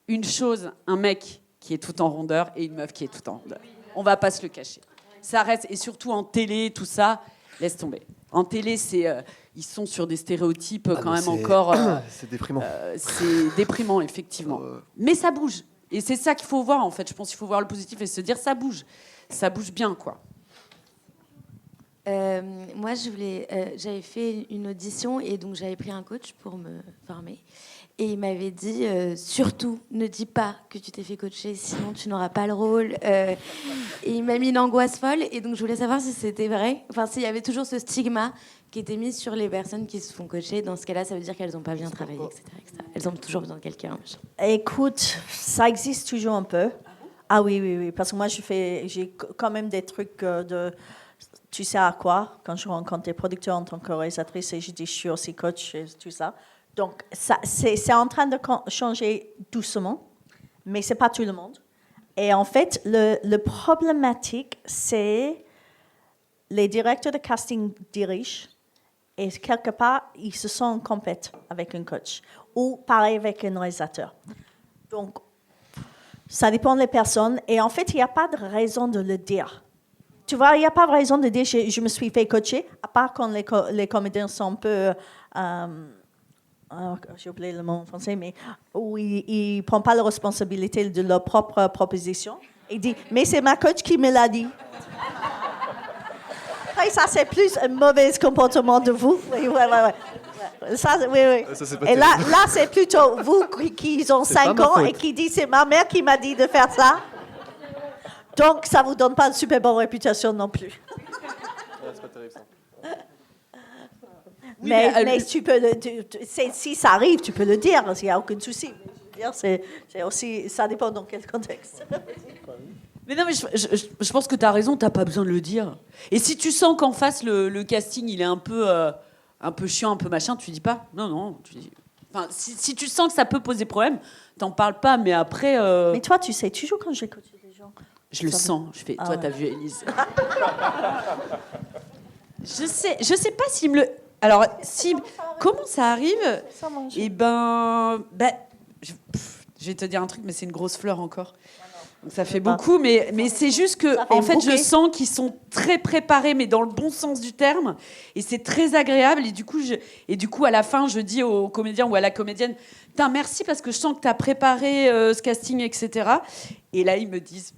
une chose, un mec qui est tout en rondeur et une meuf qui est tout en rondeur. On va pas se le cacher. Ça reste, et surtout en télé, tout ça, laisse tomber. En télé, ils sont sur des stéréotypes quand même encore... c'est déprimant. C'est déprimant, effectivement. Mais ça bouge. Et c'est ça qu'il faut voir, en fait. Je pense qu'il faut voir le positif et se dire, ça bouge. Ça bouge bien, quoi. Moi, j'avais fait une audition et donc j'avais pris un coach pour me former. Et il m'avait dit, surtout, ne dis pas que tu t'es fait coacher, sinon tu n'auras pas le rôle. Et il m'a mis une angoisse folle. Et donc, je voulais savoir si c'était vrai. Enfin, s'il y avait toujours ce stigma qui était mis sur les personnes qui se font coacher. Dans ce cas-là, ça veut dire qu'elles n'ont pas bien travaillé, etc., etc. Elles ont toujours besoin de quelqu'un. Écoute, ça existe toujours un peu. Ah oui. Parce que moi, j'ai quand même des trucs de... Tu sais à quoi, quand je rencontre des producteurs en tant que réalisatrice, et je dis, je suis aussi coach et tout ça. Donc, c'est en train de changer doucement, mais ce n'est pas tout le monde. Et en fait, le problématique, c'est les directeurs de casting dirigent et quelque part, ils se sentent en compète avec un coach ou pareil avec un réalisateur. Donc, ça dépend des personnes. Et en fait, il n'y a pas de raison de le dire. Tu vois, il n'y a pas de raison de dire je me suis fait coacher, à part quand les comédiens sont un peu... j'ai oublié le mot en français, mais où ils ne prennent pas la responsabilité de leur propre proposition. Ils disent, mais c'est ma coach qui me l'a dit. Et ça, c'est plus un mauvais comportement de vous. Oui. Ça, oui. Ça, c'est pas et là, c'est plutôt vous qui ont 5 ans et qui dit, c'est ma mère qui m'a dit de faire ça. Donc, ça ne vous donne pas une super bonne réputation non plus. C'est pas terrible, ça. Oui, mais tu peux si ça arrive, tu peux le dire, il n'y a aucun souci. C'est aussi, ça dépend dans quel contexte. Mais non, mais je pense que tu as raison, tu n'as pas besoin de le dire. Et si tu sens qu'en face, le casting, il est un peu chiant, un peu machin, tu dis pas. Non, tu dis... Enfin, si tu sens que ça peut poser problème, t'en parles pas, mais après... Mais toi, tu sais toujours quand j'écoute les gens. Je le sens. Je fais, Ah toi, ouais. t'as vu Élise. Je sais pas s'il me le... Alors, comment ça arrive Ça mange. Eh je vais te dire un truc, mais c'est une grosse fleur encore. Donc ça fait beaucoup, mais c'est juste que, Ça fait en un fait, je bouquet. sens qu'ils sont très préparés, mais dans le bon sens du terme, et c'est très agréable. Et du coup, à la fin, je dis au comédien ou à la comédienne, putain, merci parce que je sens que tu as préparé ce casting, etc. Et là, ils me disent,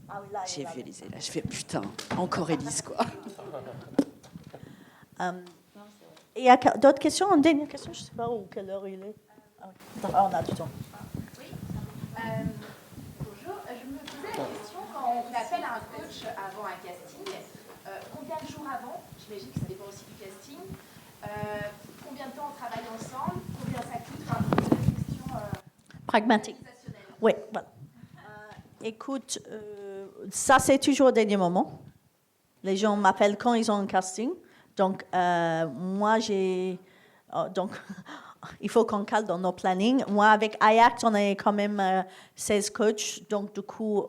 j'ai vu Élise. Et là, je fais, putain, encore Élise, quoi. Il y a d'autres questions? Une dernière question? Je ne sais pas où, quelle heure il est. On a du temps. Bonjour, je me posais la question, quand on appelle un coach avant un casting, combien de jours avant, j'imagine que ça dépend aussi du casting, combien de temps on travaille ensemble, combien ça coûte, enfin, c'est une question Pragmatique. organisationnelle. Oui, voilà. Écoute, ça c'est toujours au dernier moment. Les gens m'appellent quand ils ont un casting. Donc, moi donc, il faut qu'on cale dans nos plannings. Moi, avec IACT, on est quand même 16 coachs. Donc, du coup,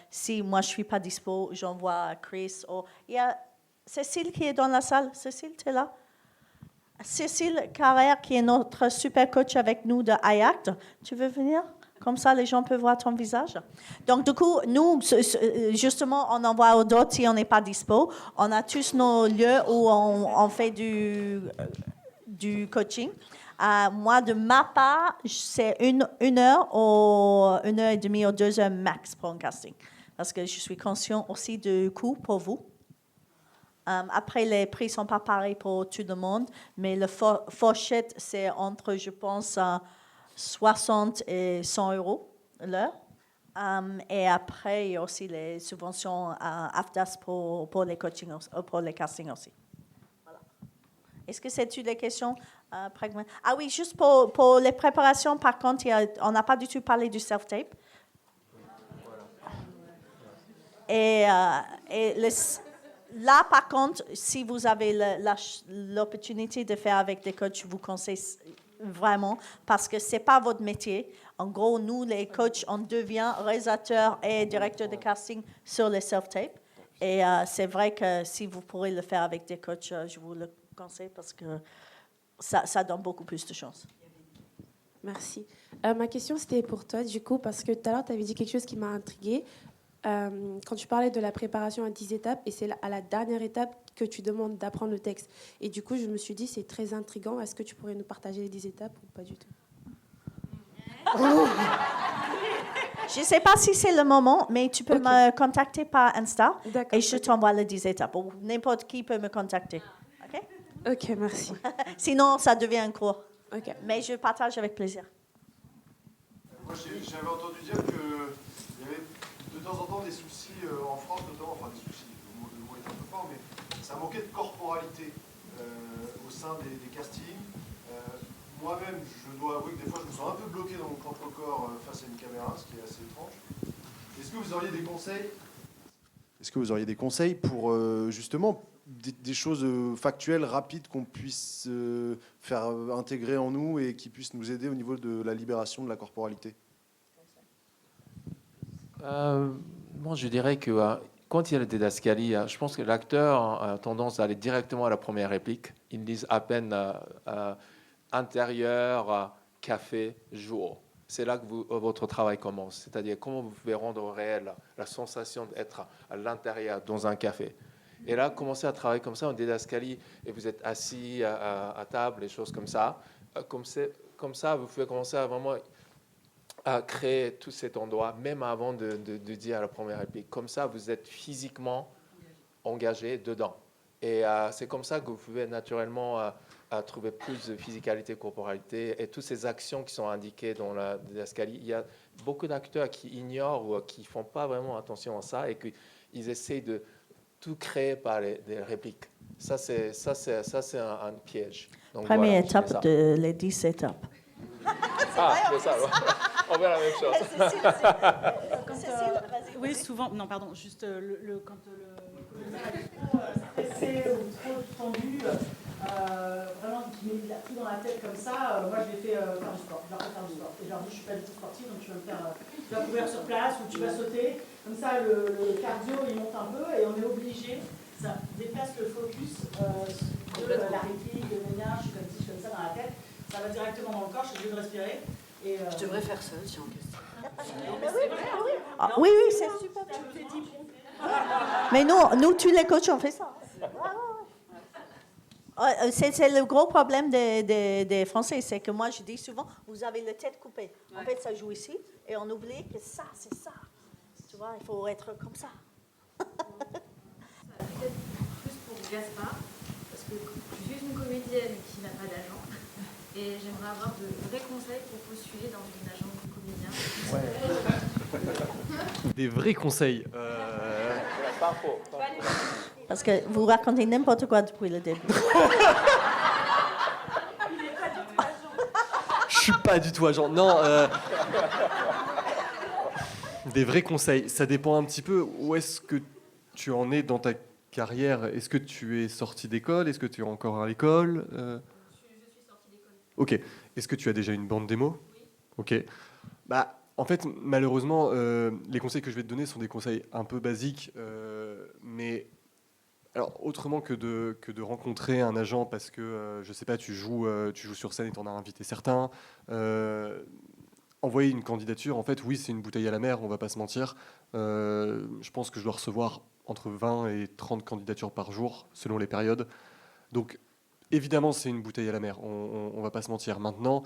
si moi, je ne suis pas dispo, j'envoie Chris. Il y a Cécile qui est dans la salle. Cécile, tu es là? Cécile Carrère, qui est notre super coach avec nous de IACT. Tu veux venir? Comme ça, les gens peuvent voir ton visage. Donc, du coup, nous, justement, on envoie aux d'autres si on n'est pas dispo. On a tous nos lieux où on fait du coaching. Moi, de ma part, c'est une heure ou 1h30 ou 2 heures max pour un casting. Parce que je suis conscient aussi du coût pour vous. Après, les prix ne sont pas pareils pour tout le monde, mais le fourchette, c'est entre, je pense, 60 et 100 euros l'heure. Et après, il y a aussi les subventions AFDAS pour les coachings, pour les castings aussi. Voilà. Est-ce que c'est toutes les questions pragmatiques? Ah oui, juste pour les préparations, par contre, on n'a pas du tout parlé du self-tape. Et là, par contre, si vous avez l'opportunité de faire avec des coachs, je vous conseille vraiment, parce que ce n'est pas votre métier. En gros, nous, les coachs, on devient réalisateur et directeur de casting sur les self-tapes. Et c'est vrai que si vous pourrez le faire avec des coachs, je vous le conseille parce que ça donne beaucoup plus de chances. Merci. Ma question, c'était pour toi, du coup, parce que tout à l'heure, tu avais dit quelque chose qui m'a intriguée. Quand tu parlais de la préparation à 10 étapes, et c'est à la dernière étape que tu demandes d'apprendre le texte. Et du coup, je me suis dit, c'est très intriguant. Est-ce que tu pourrais nous partager les 10 étapes ou pas du tout? Je ne sais pas si c'est le moment, mais tu peux me contacter par Insta et je t'envoie les 10 étapes. Ou n'importe qui peut me contacter. OK? Ok, merci. Sinon, ça devient un cours. Ok. Mais je partage avec plaisir. Moi, j'avais entendu dire qu'il y avait de temps en temps des soucis en France, notamment, enfin des soucis, le mot est un peu fort, mais ça manquait de corporalité au sein des castings. Moi-même, je dois avouer que des fois, je me sens un peu bloqué dans mon propre corps face à une caméra, ce qui est assez étrange. Est-ce que vous auriez des conseils? Est-ce que vous auriez des conseils pour justement des choses factuelles, rapides, qu'on puisse faire intégrer en nous et qui puissent nous aider au niveau de la libération de la corporalité? Moi, je dirais que quand il y a la didascalie, je pense que l'acteur a tendance à aller directement à la première réplique. Ils disent à peine intérieur, café, jour. C'est là que votre travail commence. C'est-à-dire comment vous pouvez rendre réel la sensation d'être à l'intérieur dans un café. Et là, commencez à travailler comme ça en didascalie et vous êtes assis à table, des choses comme ça. Comme ça, vous pouvez commencer à vraiment à créer tout cet endroit, même avant de dire la première réplique. Comme ça, vous êtes physiquement engagé dedans. Et c'est comme ça que vous pouvez naturellement trouver plus de physicalité, corporalité et toutes ces actions qui sont indiquées dans la didascalie. Il y a beaucoup d'acteurs qui ignorent ou qui ne font pas vraiment attention à ça et qu'ils essaient de tout créer par des répliques. Ça, c'est un piège. Donc, Première voilà, étape de les 10 étapes. Ah, c'est ça. On verra la même chose. Oui, souvent. Non, pardon, juste quand le stressé ou trop tendu, vraiment qui met tout dans la tête comme ça, moi je les fais faire du sport. Je leur fais faire du sport. Et je leur dis, je suis pas du tout sportive, donc tu vas courir sur place ou tu vas sauter. Comme ça, le cardio il monte un peu et on est obligé. Ça déplace le focus de la rétine, de je suis comme ci, je suis comme ça dans la tête. Ça va directement dans le corps, je suis obligée de respirer. Et, Je devrais faire ça aussi en question. Oui, c'est super. Mais nous, tous les coachs, on fait ça. C'est le gros problème des Français, c'est que moi, je dis souvent, vous avez la tête coupée. En fait, ça joue ici, et on oublie que ça, c'est ça. Tu vois, il faut être comme ça. Peut-être plus pour Gaspard, parce que je suis une comédienne qui n'a pas d'agent, et j'aimerais avoir de vrais conseils pour postuler dans une agence de comédien. Des vrais conseils. Parce que vous racontez n'importe quoi depuis le début. Je suis pas du tout agent. Non. Des vrais conseils. Ça dépend un petit peu où est-ce que tu en es dans ta carrière. Est-ce que tu es sorti d'école? Est-ce que tu es encore à l'école? Je suis sortie d'école. Ok. Est-ce que tu as déjà une bande démo? Oui. Ok. Bah, en fait, malheureusement, les conseils que je vais te donner sont des conseils un peu basiques, mais alors autrement que de rencontrer un agent parce que je sais pas, tu joues sur scène et t'en as invité certains. Envoyer une candidature, en fait, oui, c'est une bouteille à la mer, on va pas se mentir. Je pense que je dois recevoir entre 20 et 30 candidatures par jour, selon les périodes. Donc, évidemment, c'est une bouteille à la mer, on va pas se mentir. Maintenant,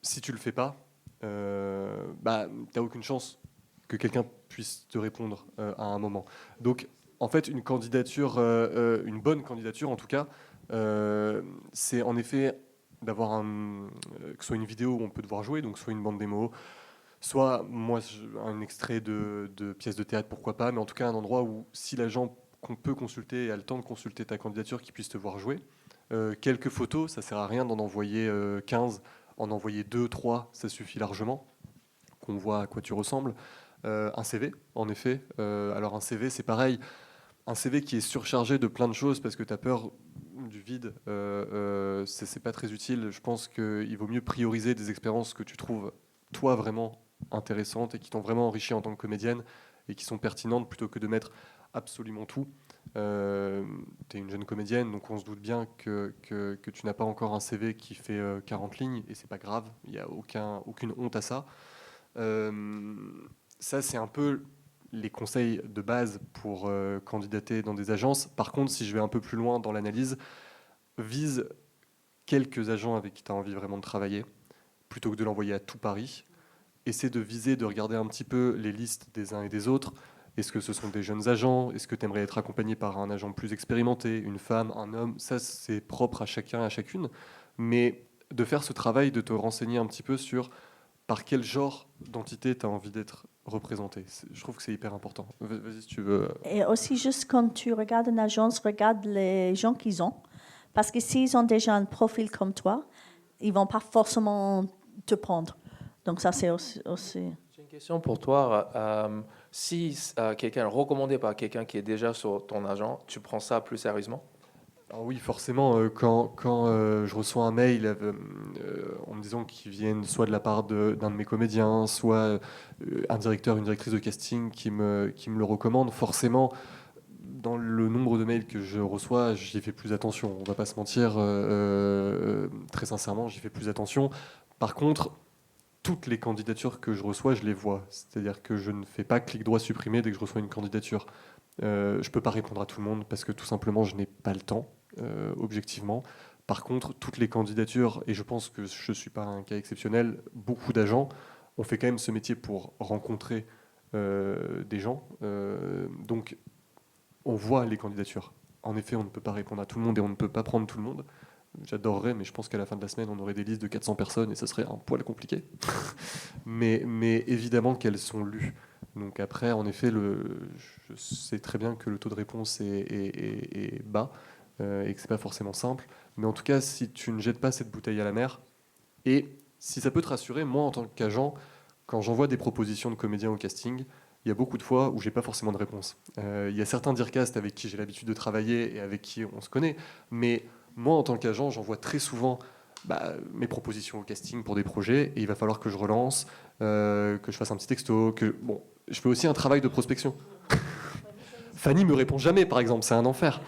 si tu le fais pas, t'as aucune chance que quelqu'un puisse te répondre à un moment. Donc, en fait, une candidature, une bonne candidature, en tout cas, c'est en effet d'avoir que ce soit une vidéo où on peut te voir jouer, donc soit une bande démo, soit moi un extrait de pièce de théâtre, pourquoi pas, mais en tout cas un endroit où si l'agent qu'on peut consulter et a le temps de consulter ta candidature, qu'il puisse te voir jouer. Quelques photos, ça sert à rien d'en envoyer 15, en envoyer 2, 3, ça suffit largement, qu'on voit à quoi tu ressembles. Un CV, en effet. Alors un CV, c'est pareil, un CV qui est surchargé de plein de choses parce que tu as peur du vide, c'est pas très utile. Je pense qu'il vaut mieux prioriser des expériences que tu trouves, toi, vraiment intéressantes et qui t'ont vraiment enrichi en tant que comédienne et qui sont pertinentes plutôt que de mettre absolument tout. Tu es une jeune comédienne, donc on se doute bien que tu n'as pas encore un CV qui fait 40 lignes et c'est pas grave, il n'y a aucune honte à ça. Ça, c'est un peu les conseils de base pour candidater dans des agences. Par contre, si je vais un peu plus loin dans l'analyse, vise quelques agents avec qui tu as envie vraiment de travailler, plutôt que de l'envoyer à tout Paris. Essaie de viser, de regarder un petit peu les listes des uns et des autres. Est-ce que ce sont des jeunes agents? Est-ce que tu aimerais être accompagné par un agent plus expérimenté, une femme, un homme? Ça, c'est propre à chacun et à chacune. Mais de faire ce travail, de te renseigner un petit peu sur par quel genre d'entité tu as envie d'être représenté. Je trouve que c'est hyper important. Vas-y si tu veux. Et aussi, juste quand tu regardes une agence, regarde les gens qu'ils ont. Parce que s'ils ont déjà un profil comme toi, ils ne vont pas forcément te prendre. Donc ça, c'est aussi... J'ai une question pour toi. Si quelqu'un est recommandé par quelqu'un qui est déjà sur ton agent, tu prends ça plus sérieusement? Alors oui, forcément, quand je reçois un mail en me disant qu'ils viennent soit de la part d'un de mes comédiens, soit un directeur, une directrice de casting qui me le recommande, forcément, dans le nombre de mails que je reçois, j'y fais plus attention. On ne va pas se mentir, très sincèrement, j'y fais plus attention. Par contre, toutes les candidatures que je reçois, je les vois. C'est-à-dire que je ne fais pas clic droit supprimer dès que je reçois une candidature. Je ne peux pas répondre à tout le monde parce que tout simplement, je n'ai pas le temps. Objectivement. Par contre, toutes les candidatures, et je pense que je ne suis pas un cas exceptionnel, beaucoup d'agents ont fait quand même ce métier pour rencontrer des gens. Donc, on voit les candidatures. En effet, on ne peut pas répondre à tout le monde et on ne peut pas prendre tout le monde. J'adorerais, mais je pense qu'à la fin de la semaine, on aurait des listes de 400 personnes et ça serait un poil compliqué. mais évidemment qu'elles sont lues. Donc après, en effet, je sais très bien que le taux de réponse est bas. Et que c'est pas forcément simple, mais en tout cas, si tu ne jettes pas cette bouteille à la mer, et si ça peut te rassurer, moi en tant qu'agent, quand j'envoie des propositions de comédiens au casting, il y a beaucoup de fois où j'ai pas forcément de réponse. Il y a certains dircast avec qui j'ai l'habitude de travailler et avec qui on se connaît, mais moi, en tant qu'agent, j'envoie très souvent mes propositions au casting pour des projets et il va falloir que je relance, que je fasse un petit texto, bon, je fais aussi un travail de prospection. Fanny me répond jamais, par exemple, c'est un enfer.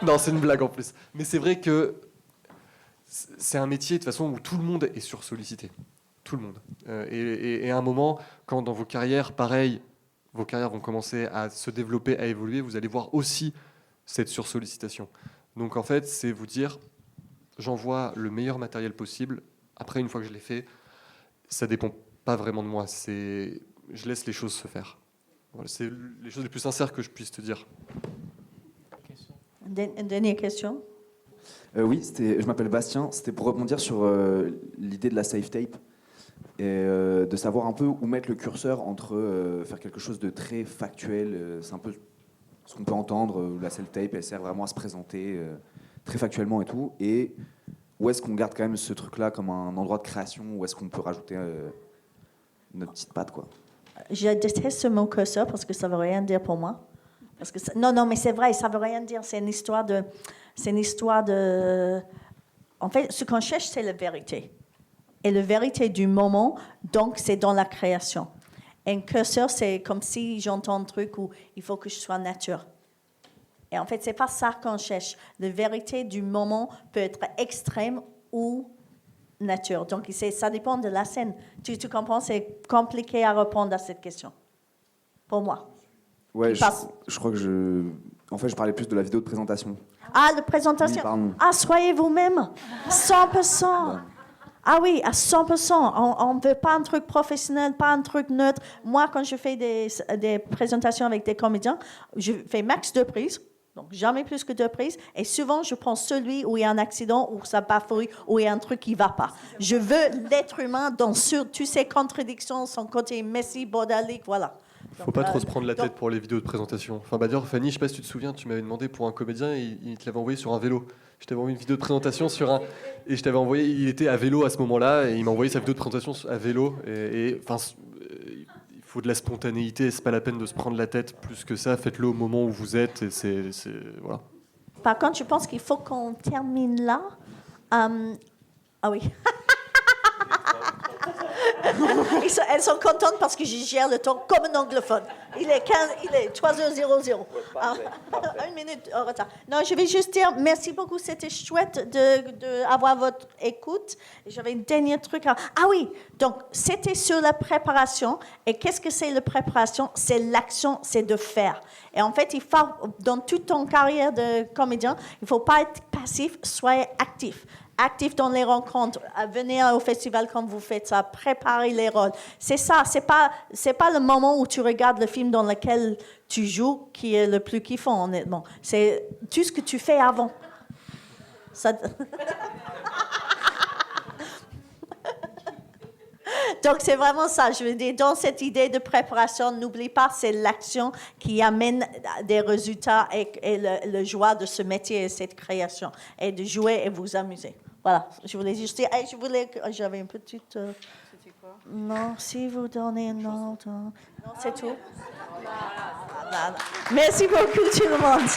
Non, c'est une blague en plus. Mais c'est vrai que c'est un métier de toute façon où tout le monde est sursollicité. Tout le monde. Et à un moment, quand dans vos carrières, pareil, vos carrières vont commencer à se développer, à évoluer, vous allez voir aussi cette sursollicitation. Donc en fait, c'est vous dire, j'envoie le meilleur matériel possible. Après, une fois que je l'ai fait, ça dépend pas vraiment de moi. Je laisse les choses se faire. Voilà, c'est les choses les plus sincères que je puisse te dire. Une dernière question. Oui, je m'appelle Bastien. C'était pour rebondir sur l'idée de la safe tape et de savoir un peu où mettre le curseur entre faire quelque chose de très factuel. C'est un peu ce qu'on peut entendre. La safe tape, elle sert vraiment à se présenter très factuellement et tout. Et où est-ce qu'on garde quand même ce truc-là comme un endroit de création? Où est-ce qu'on peut rajouter notre petite patte, quoi? Je déteste ce mot curseur parce que ça ne veut rien dire pour moi. Parce que non, mais c'est vrai, ça ne veut rien dire. C'est une histoire de... En fait, ce qu'on cherche, c'est la vérité. Et la vérité du moment, donc, c'est dans la création. Et un curseur, c'est comme si j'entends un truc où il faut que je sois nature. Et en fait, ce n'est pas ça qu'on cherche. La vérité du moment peut être extrême ou nature. Donc, ça dépend de la scène. Tu comprends? C'est compliqué à répondre à cette question. Pour moi. Ouais, je crois que En fait, je parlais plus de la vidéo de présentation. Ah, la présentation. Oui, soyez vous-même. 100%. Ah oui, à 100%. On ne veut pas un truc professionnel, pas un truc neutre. Moi, quand je fais des présentations avec des comédiens, je fais max 2 prises. Donc, jamais plus que 2 prises. Et souvent, je prends celui où il y a un accident, où ça bafouille, où il y a un truc qui ne va pas. Je veux l'être humain dans toutes ses contradictions, son côté messy, bordélique, voilà. Il ne faut pas trop se prendre la tête pour les vidéos de présentation. Enfin, d'ailleurs, Fanny, je ne sais pas si tu te souviens, tu m'avais demandé pour un comédien, il te l'avait envoyé sur un vélo. Je t'avais envoyé une vidéo de présentation sur un... Et je t'avais envoyé, il était à vélo à ce moment-là, et il m'a envoyé sa vidéo de présentation à vélo. Enfin, il faut de la spontanéité, c'est pas la peine de se prendre la tête plus que ça. Faites-le au moment où vous êtes, et voilà. Par contre, je pense qu'il faut qu'on termine là. Ah oui. Elles sont contentes parce que je gère le temps comme un anglophone. Il est 3h00. Une minute en retard. Non, je vais juste dire merci beaucoup. C'était chouette d'avoir votre écoute. J'avais un dernier truc. Ah oui, donc c'était sur la préparation. Et qu'est-ce que c'est la préparation? C'est l'action, c'est de faire. Et en fait, il faut, dans toute ton carrière de comédien, il ne faut pas être passif, soyez actif. Actif dans les rencontres, venez au festival quand vous faites ça, préparez les rôles. C'est ça, c'est pas le moment où tu regardes le film dans lequel tu joues qui est le plus kiffant, honnêtement. C'est tout ce que tu fais avant. Ça... Donc, c'est vraiment ça. Je veux dire, dans cette idée de préparation, n'oublie pas, c'est l'action qui amène des résultats et le joie de ce métier et cette création. Et de jouer et vous amuser. Voilà, je voulais juste dire, j'avais une petite... C'était quoi? Non, si vous donnez une note... Non, c'est tout. Merci beaucoup tout le monde.